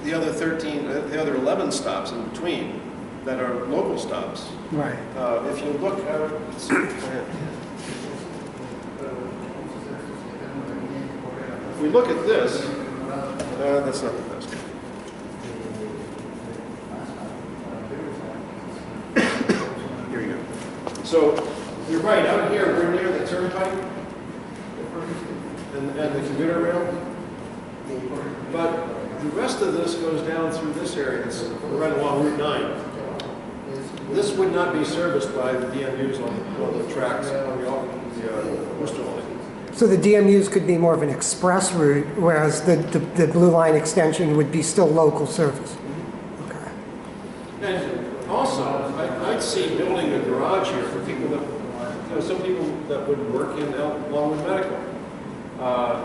the other 11 stops in between that are local stops. Right. If you look at, let's see, go ahead. If we look at this, that's not the best. Here you go. So you're right, out here we're near the turnpike and the commuter rail. But the rest of this goes down through this area. It's right along Route 9. This would not be serviced by the DMUs on the tracks on the Worcester line. So the DMUs could be more of an express route, whereas the Blue Line extension would be still local service. Okay. And also, I'd see building a garage here for people that, some people that would work in Longwood Medical.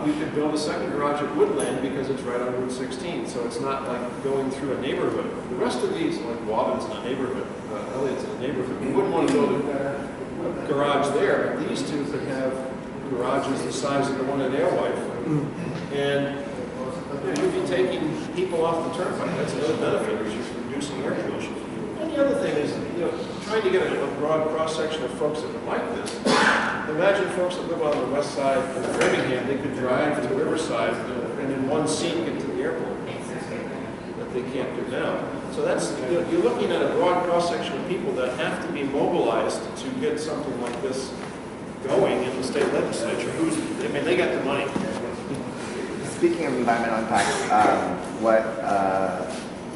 You could build a second garage at Woodland because it's right on Route 16, so it's not like going through a neighborhood. The rest of these, like Wobbin's in a neighborhood, Elliott's in a neighborhood, you wouldn't want to build a garage there, but these two could have garages the size of the one at Alewife. And you'd be taking people off the turnpike. That's another benefit, is you're reducing air pollution. And the other thing is, trying to get a broad cross-section of folks that would like this. Imagine folks that live on the west side of Framingham, they could drive to Riverside and in one seat get to the airport. That they can't do now. So that's, you're looking at a broad cross-section of people that have to be mobilized to get something like this going in the state legislature. They got the money. speaking of environmental impacts,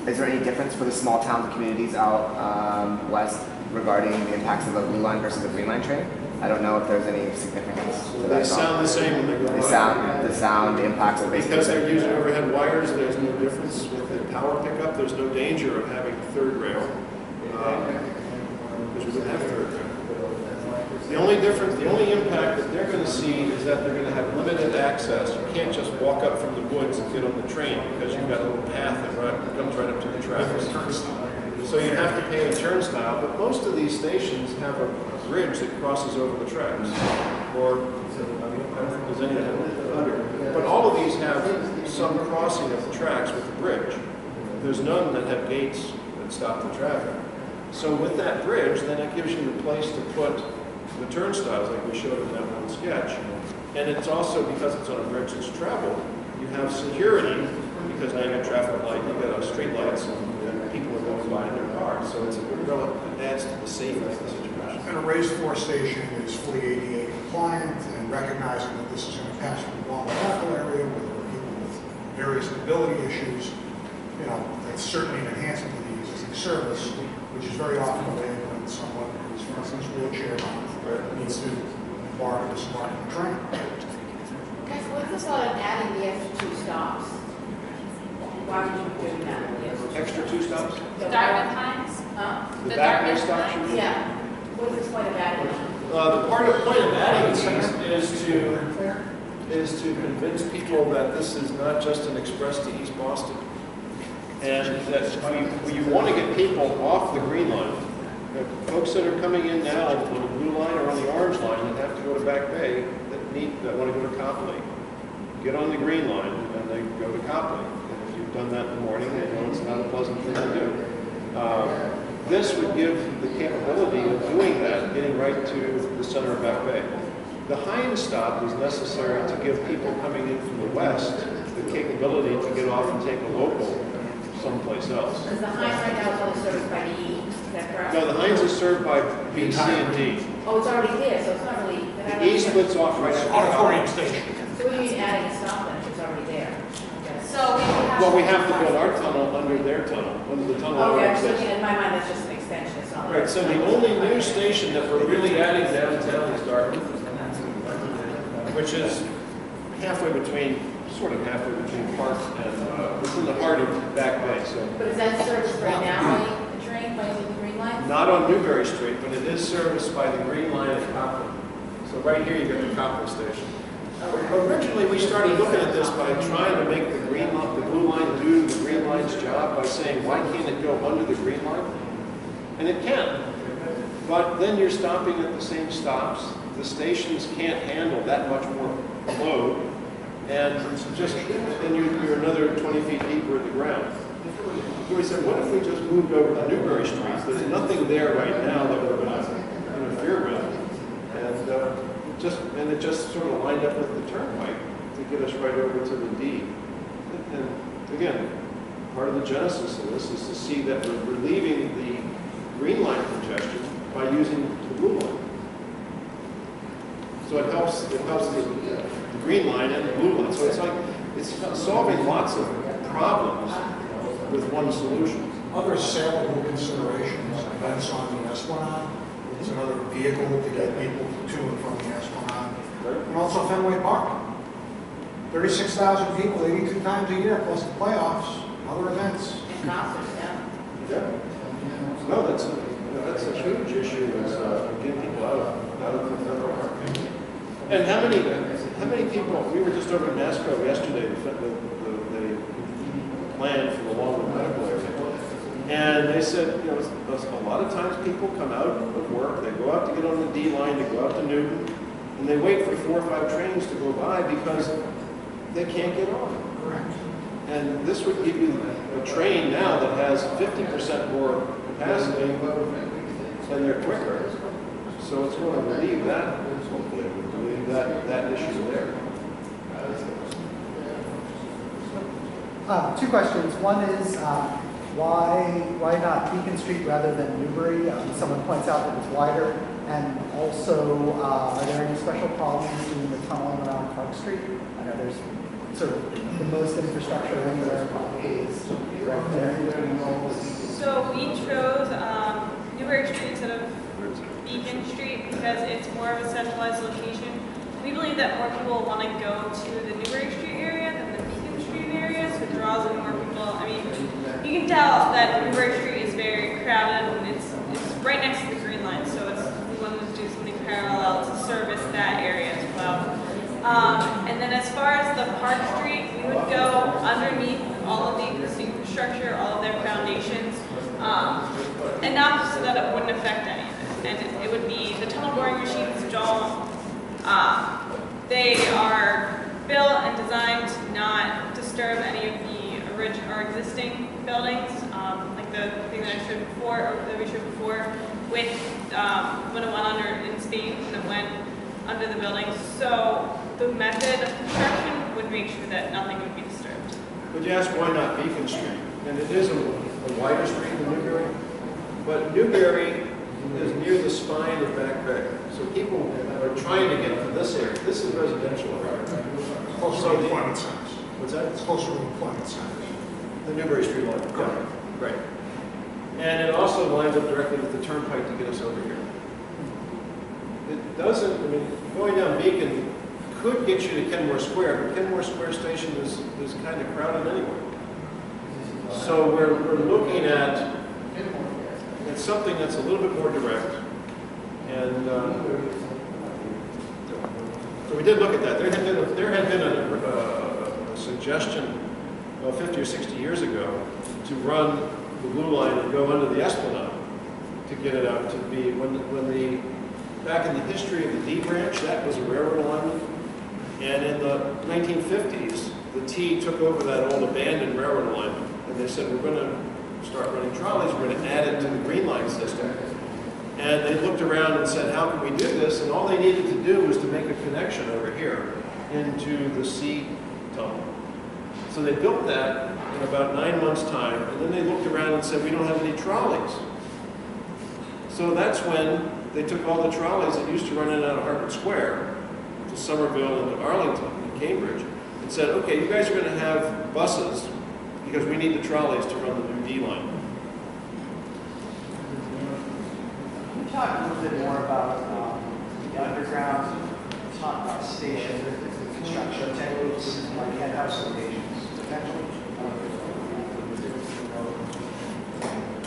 is there any difference for the small towns and communities out west regarding the impacts of the blue line versus the green line train? I don't know if there's any significance to that. They sound the same when they go by. The sound impacts are basically Because they're using overhead wires, there's no difference with the power pickup. There's no danger of having a third rail. Because we wouldn't have a third rail. The only difference, the only impact that they're going to see is that they're going to have limited access. You can't just walk up from the woods and get on the train because you've got a little path that comes right up to the tracks. So you have to pay a turnstile, but most of these stations have a bridge that crosses over the tracks. Or, I don't think there's any that have under. But all of these have some crossing of the tracks with the bridge. There's none that have gates that stop the traffic. So with that bridge, then it gives you the place to put the turnstiles like we showed in that one sketch. And it's also, because it's on a bridge that's traveled, you have security, because now you got traffic light, you got street lights, and people are going by in their cars. So it's a good relative, it adds to the safety of the situation. And a raised floor station is fully ADA compliant, and recognizing that this is going to pass through the local area where there are people with various mobility issues, you know, it's certainly an enhancement to the existing service, which is very often the way when someone who's, for instance, wheelchair bound needs to borrow this mark on the train. Guys, what's the thought of adding the extra 2 stops? Why would you do that? Extra 2 stops? The Dartmouth Times? The back bay stops? you mean? Yeah. What's the point of adding them? The point of adding these is to convince people that this is not just an express to East Boston. And that you want to get people off the green line. Folks that are coming in now on the blue line or on the orange line that have to go to Back Bay that want to go to Copley, get on the green line and they go to Copley. And if you've done that in the morning, you know it's not a pleasant thing to do. This would give the capability of doing that, getting right to the center of Back Bay. The Hines stop is necessary to give people coming in from the west the capability to get off and take a local someplace else. Because the Hines right now is only serviced by the E, is that correct? No, the Hines is served by B, C, and D. Oh, it's already there, so it's not really... The E splits off right after. Auditorium station. So we need adding a stop then if it's already there. So we have. Well, we have to build our tunnel under their tunnel, under the tunnel. Okay, I'm our just looking, station. in my mind, that's just an extension, it's not... Right, so the only new station that we're really adding downtown is Dartmouth, which is sort of halfway between Park and, it's in the heart of Back Bay, so. But is that serviced right now by the train, by the green line? Not on Newberry Street, but it is serviced by the Green Line at Copley. So right here you got the Copley station. Originally, we started looking at this by trying to make the blue line do the green line's job by saying, why can't it go under the green line? And it can. But then you're stopping at the same stops. The stations can't handle that much more load. And then you're another 20 feet deeper in the ground. So we said, what if we just moved over to Newberry Street? There's nothing there right now that we're going to interfere with. And it just sort of lined up with the turnpike to get us right over to the D. And again, part of the genesis of this is to see that we're relieving the green line congestion by using the blue line. So it helps the green line and the blue line. So it's solving lots of problems with one solution. Other saleable considerations, events on the Esplanade. It's another vehicle to get people to and from the Esplanade. And also Fenway Park. 36,000 people, 82 times a year, plus the playoffs, other events. And concerts, yeah. Yeah. No, that's a huge issue. Is getting people out of the Fenway Park. And how many people? We were just over in NASCO yesterday. The plan for the Longwood Medical area. And they said, you know, a lot of times people come out of work, they go out to get on the D line, they go out to Newton, and they wait for 4 or 5 trains to go by because they can't get on. Correct. And this would give you a train now that has 50% more capacity, and they're quicker. So it's going to relieve that, hopefully, relieve that issue there. 2 questions. One is, why not Beacon Street rather than Newbury? Someone points out that it's wider. And also, are there any special problems doing the tunneling around Park Street? I know there's sort of the most infrastructure anywhere probably is right there. So we chose Newbury Street instead of Beacon Street because it's more of a centralized location. We believe that more people want to go to the Newbury Street area than the Beacon Street area, so it draws in more people. I mean, you can tell that Newbury Street is very crowded and it's right next to the Green Line, so we wanted to do something parallel to service that area as well. And then as far as the Park Street, we would go underneath all of the existing infrastructure, all of their foundations, enough so that it wouldn't affect any of it. And it would be, the tunnel boring machines don't, they are built and designed to not disturb any of the original or existing buildings, like the thing that I showed before, or that we showed before, with when it went under in Spain, when it went under the buildings. So the method of construction would make sure that nothing would be disturbed. But you ask why not Beacon Street? And it is a wider street than Newbury, but Newbury is near the spine of Back Bay. So people are trying to get to this area. This is residential area. Closer to employment centers. What's that? It's closer to employment centers. The Newbury Street line. Yeah, right. And it also lines up directly with the turnpike to get us over here. It doesn't, I mean, going down Beacon could get you to Kenmore Square, but Kenmore Square Station is kind of crowded anyway. So we're looking at something that's a little bit more direct. And so we did look at that. There had been a suggestion 50 or 60 years ago to run the Blue Line and go under the Esplanade to get it out to be, back in the history of the D branch, that was a railroad alignment. And in the 1950s, the T took over that old abandoned railroad alignment. And they said, we're going to start running trolleys, we're going to add it to the Green Line system. And they looked around and said, how can we do this? And all they needed to do was to make a connection over here into the C tunnel. So they built that in about 9 months' time, and then they looked around and said, we don't have any trolleys. So that's when they took all the trolleys that used to run in and out of Harvard Square to Somerville and to Arlington and Cambridge, and said, okay, you guys are going to have buses because we need the trolleys to run the new D line. Can you talk a little bit more about the underground station construction, techniques, like head house locations, potentially?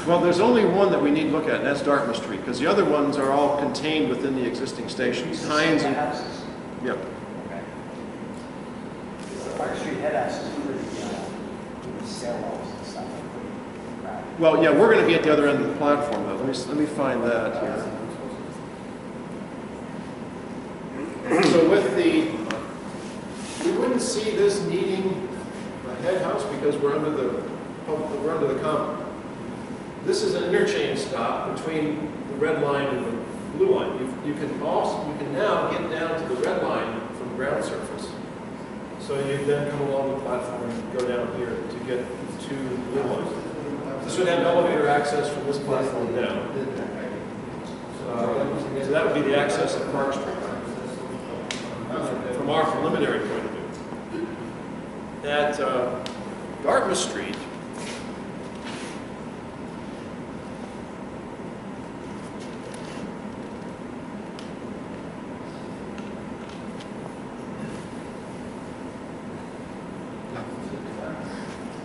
Well, there's only one that we need to look at, and that's Dartmouth Street, because the other ones are all contained within the existing stations. Hines and houses? Yep. Okay. The Park Street head house is pretty, stairwells and stuff. Right. Well, yeah, we're going to be at the other end of the platform, though. Let me find that here. So with we wouldn't see this needing a head house because we're under the common. This is an interchange stop between the red line and the blue line. You can now get down to the red line from ground surface. So you then come along the platform and go down here to get to the blue line. This would have elevator access from this platform down. So that would be the access of Park Street from our preliminary point of view. At Dartmouth Street,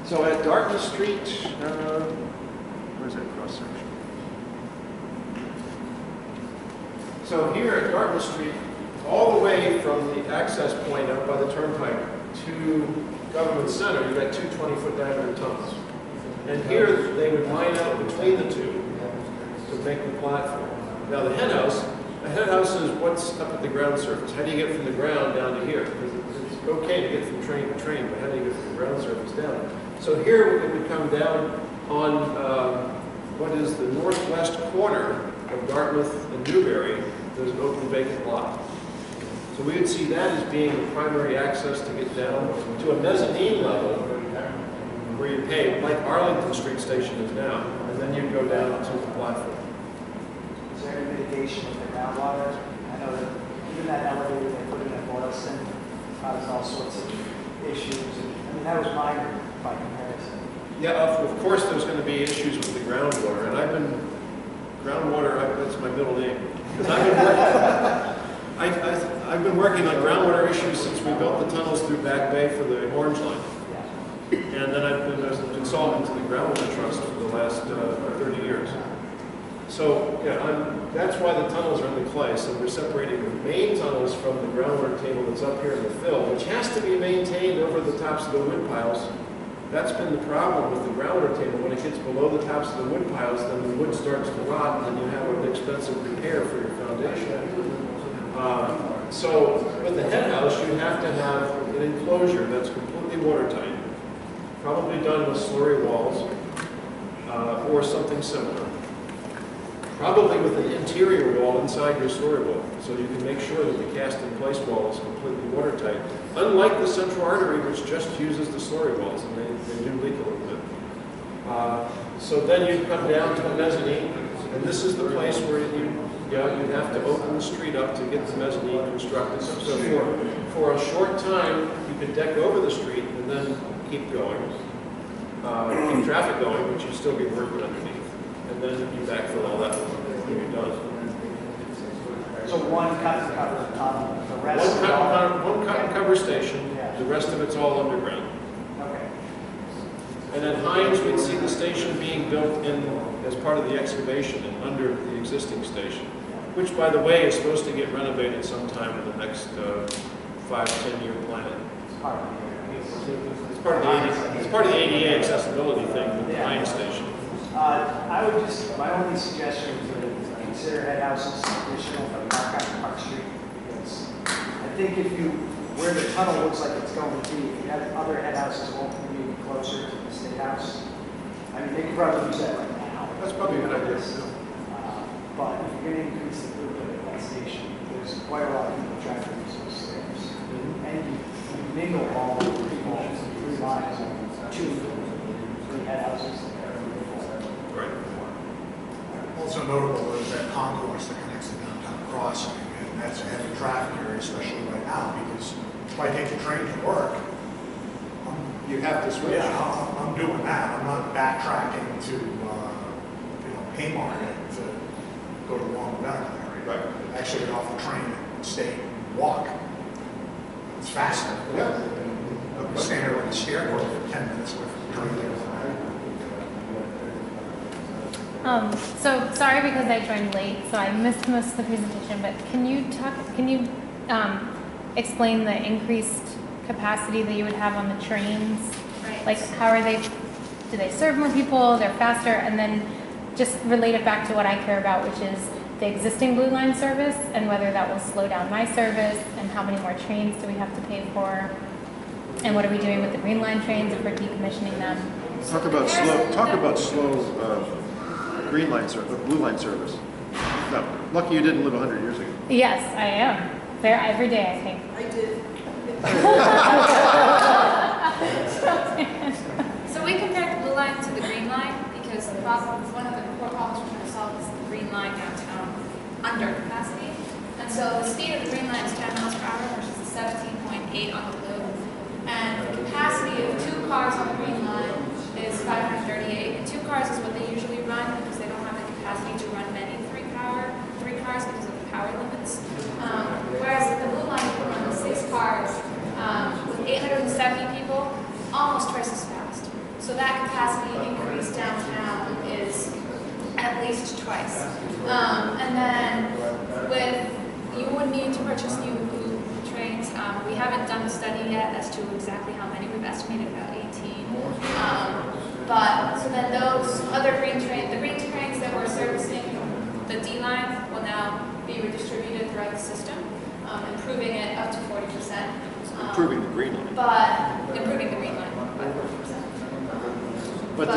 so at Dartmouth Street, where's that cross section? So here at Dartmouth Street, all the way from the access point up by the turnpike to Government Center, you've got two 20-foot diameter tunnels. And here they would line up between the two to make the platform. Now the head house is what's up at the ground surface. How do you get from the ground down to here? Because it's okay to get from train to train, but how do you get from the ground surface down? So here it would come down on what is the northwest corner of Dartmouth and Newbury. There's an open vacant lot. So we would see that as being the primary access to get down to a mezzanine level where you pay, like Arlington Street Station is now, and then you go down to the platform. Is there there any mitigation with the groundwater? I know that even that elevator they put in at Boylston caused all sorts of issues. And, I mean, that was minor by comparison. Yeah, of course there's going to be issues with the groundwater, and that's my middle name. 'Cause I've been working on groundwater issues since we built the tunnels through Back Bay for the Orange Line. And then I've been as a consultant to the Groundwater Trust for the last 30 years. So, yeah, that's why the tunnels are in the clay. So we're separating the main tunnels from the groundwater table that's up here in the fill, which has to be maintained over the tops of the wood piles. That's been the problem with the groundwater table. When it gets below the tops of the wood piles, then the wood starts to rot, and then you have an expensive repair for your foundation. So with the head house, you have to have an enclosure that's completely watertight, probably done with slurry walls or something similar. Probably with an interior wall inside your slurry wall, so you can make sure that the cast-in-place wall is completely watertight. Unlike the central artery, which just uses the slurry walls, and they do leak a little bit. So then you come down to a mezzanine, and this is the place where you have to open the street up to get the mezzanine constructed. So for a short time, you can deck over the street and then keep going, keep traffic going, but you still be working underneath. And then you backfill all that when you're done. So one cut and cover tunnel, the rest One cut and cover station, Yeah. the rest of it's all underground. Okay. And at Hines, we'd see the station being built in as part of the excavation and under the existing station, which, by the way, is supposed to get renovated sometime in the next 5-10-year plan. It's part of the ADA accessibility thing with the Hines station. My only suggestion is to consider head houses additional for Park Street, because I think where the tunnel looks like it's going to be, if you have other head houses maybe closer to the State House, I mean, they could probably use that right now. That's probably a good idea. But if you're going to increase the throughput at that station, there's quite a lot of people trying to use those stairs. And you mingle all the people, 3 lines, 2-3 head houses. Right. Also notable is that concourse that connects to downtown crossing, and that's a heavy traffic area, especially right now, because if I take the train to work, You have to switch. yeah, I'm doing that. I'm not backtracking to, Haymarket to go to the Long Medical area. Right. I actually get off the train and stay and walk. It's faster. Yeah. I'm standing there like a scarecrow for 10 minutes with the train. So sorry because I joined late, so I missed most of the presentation, but can you explain the increased capacity that you would have on the trains? Right. Like do they serve more people, they're faster, and then just relate it back to what I care about, which is the existing Blue Line service and whether that will slow down my service, and how many more trains do we have to pay for, and what are we doing with the Green Line trains if we're decommissioning them? Talk about slow Green Line service, Blue Line service. No, lucky you didn't live 100 years ago. Yes, I am. There every day, I think. I did. So we compared the Blue Line to the Green Line because one of the core problems we're trying to solve is the Green Line downtown under capacity. And so the speed of the Green Line is 10 miles per hour versus the 17.8 on the Blue. And the capacity of 2 cars on the Green Line is 538. And 2 cars is what they usually run because they don't have the capacity to run many 3 cars because of the power limits. Whereas with the Blue Line, you can run 6 cars with 870 people, almost twice as fast. So that capacity increase downtown is at least twice. And then you would need to purchase new blue trains. We haven't done a study yet as to exactly how many. We've estimated about 18. But so then those other the green trains that were servicing the D line will now be redistributed throughout the system, improving it up to 40%. Improving the Green Line. But improving the Green Line by 40%. But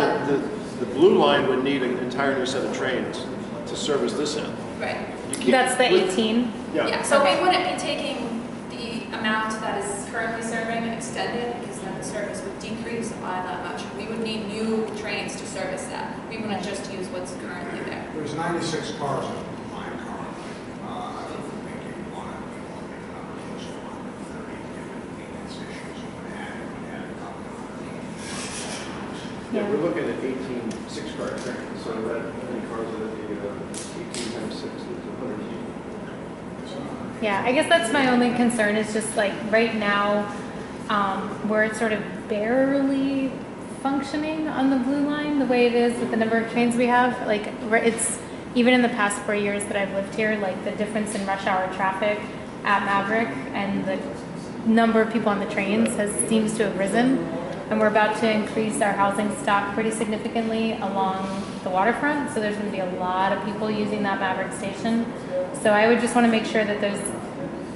the Blue Line would need an entire new set of trains to service this end. Right. That's the 18? Yeah, so we wouldn't be taking the amount that is currently serving and extended, because then the service would decrease by that much. We would need new trains to service that. We wouldn't just use what's currently there. There's 96 cars on the line Yeah, we're looking at 18 six-car trains, so that many cars are at the 18 times 6 is 100 feet. Yeah, I guess that's my only concern is just like right now, where it's sort of barely functioning on the blue line the way it is with the number of trains we have. Like it's even in the past 4 years that I've lived here, like the difference in rush hour traffic at Maverick and the number of people on the trains seems to have risen. And we're about to increase our housing stock pretty significantly along the waterfront. So there's going to be a lot of people using that Maverick station. So I would just want to make sure that there's,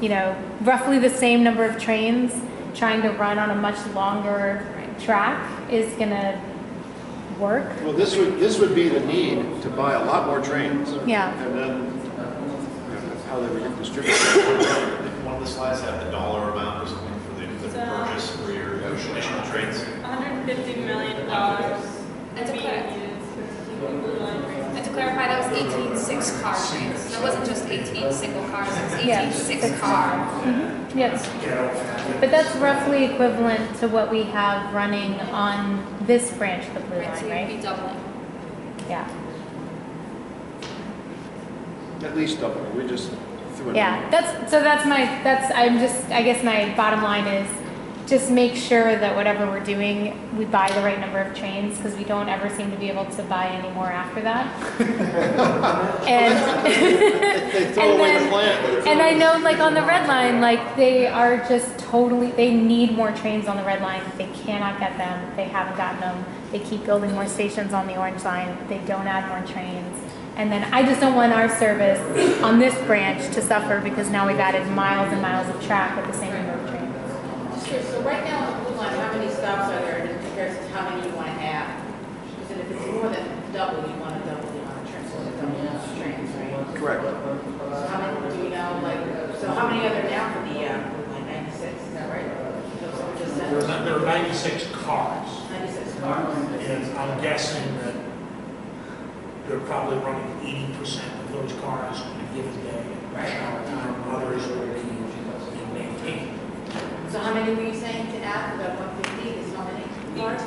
you know, roughly the same number of trains trying to run on a much longer track is going to work. Well, this would be the need to buy a lot more trains. Yeah. And then how they would get distributed. One of the slides have the dollar amount or something for the purchase for your additional trains. $150 million And to being clarify, used for Blue Line trains. and to clarify, that was 18 six-car trains. That wasn't just 18 single cars, it was 18 Yeah, six-car. Yes. But that's roughly equivalent to what we have running on this branch of the Blue Right, so Line, you'd be right? doubling. Yeah. At least double. We just threw it. Yeah, I guess my bottom line is just make sure that whatever we're doing, we buy the right number of trains because we don't ever seem to be able to buy any more after that. And, They throw away the plant. and I know like on the red line, like they are just totally, they need more trains on the red line. They cannot get them. They haven't gotten them. They keep building more stations on the orange line. They don't add more trains. And then I just don't want our service on this branch to suffer because now we've added miles and miles of track with the same number of trains. So right now on the blue line, how many stops are there in comparison to how many you want to have? Because if it's more than double, you want to double the amount of trains, or double the amount of trains, right? Correct. So how many, do you know, like, so how many are there now for the blue line, 96, is that right? That's what we just said. There are 96 cars, 96 cars. and I'm guessing that they're probably running 80% of those cars on a given day. Right. Others will be maintained. So how many were you saying to add for that 150, is how many cars?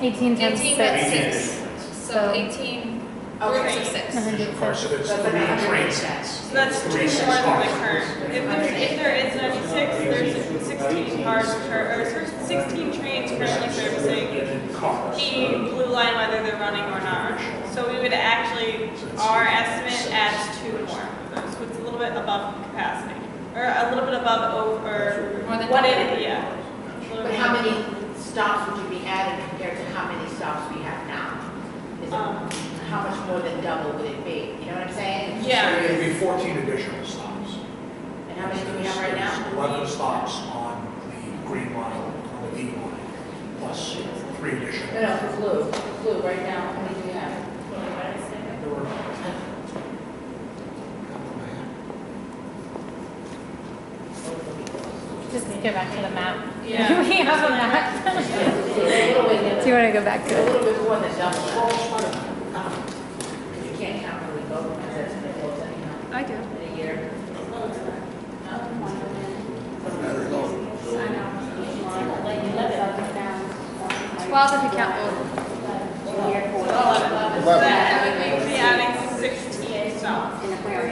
18 times 18 6. times 6. So So- 18 groups of 6. Of course, so that's That's like 3 100%. train sets. So that's two more than the current. If there is 96, there's 16 cars, or 16 trains currently servicing Cars. the blue line, whether they're running or not. So we would actually, our estimate adds 2 more of those, so it's a little bit above capacity, or a little bit above over More than what double. it, yeah. A little But bit how more. many stops would you be adding compared to how many stops we have now? Is it, how much more than double would it be? You know what I'm saying? It's Yeah. It would be 14 additional stops. And how many do we have right now? 11 stops on the green line, on the V line, plus 3 additional. No, for blue, right now, how many do we have? Just go back to the map. Yeah. We have a map. It's a little bit, Do you want to go back a to it? little bit more than double. You can't count really both, because that's been close anyhow. I do. In a year. Well, if you count both. So that would be adding 16 stops.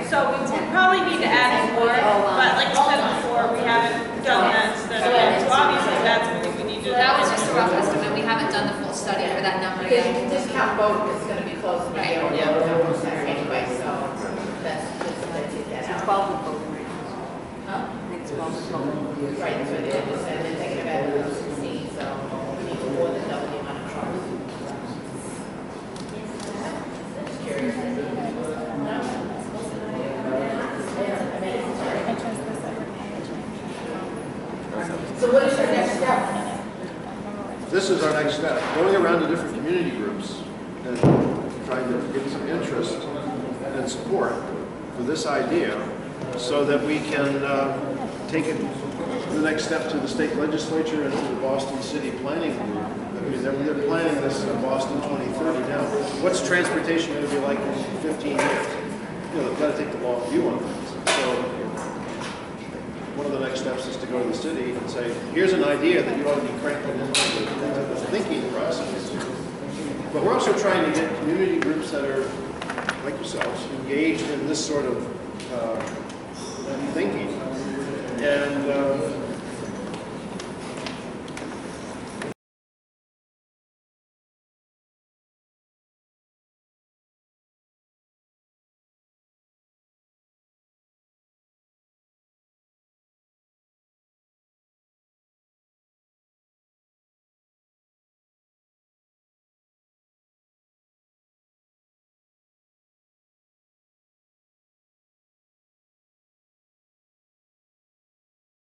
So we would probably need to add more, but like you said before, we haven't done that study. So obviously that's something we need to do. That was just a rough estimate. We haven't done the full study for that number Because you yet. can discount both, it's gonna be close to the Right. year anyway, so that's just, let's take that out. Huh? Right, that's what they just said, they're taking about 16, so we need more than double the amount of cars. Just curious. No? So what is your next step? This is our next step, going around to different community groups and trying to get some interest and support for this idea so that we can take it the next step to the state legislature and to the Boston City Planning Group. I mean, they're planning this in Boston 2030 now. What's transportation going to be like in 15 years? You know, they've got to take the long view on things. So one of the next steps is to go to the city and say, here's an idea that you ought to be cranking into the thinking process. But we're also trying to get community groups that are, like yourselves, engaged in this sort of thinking. And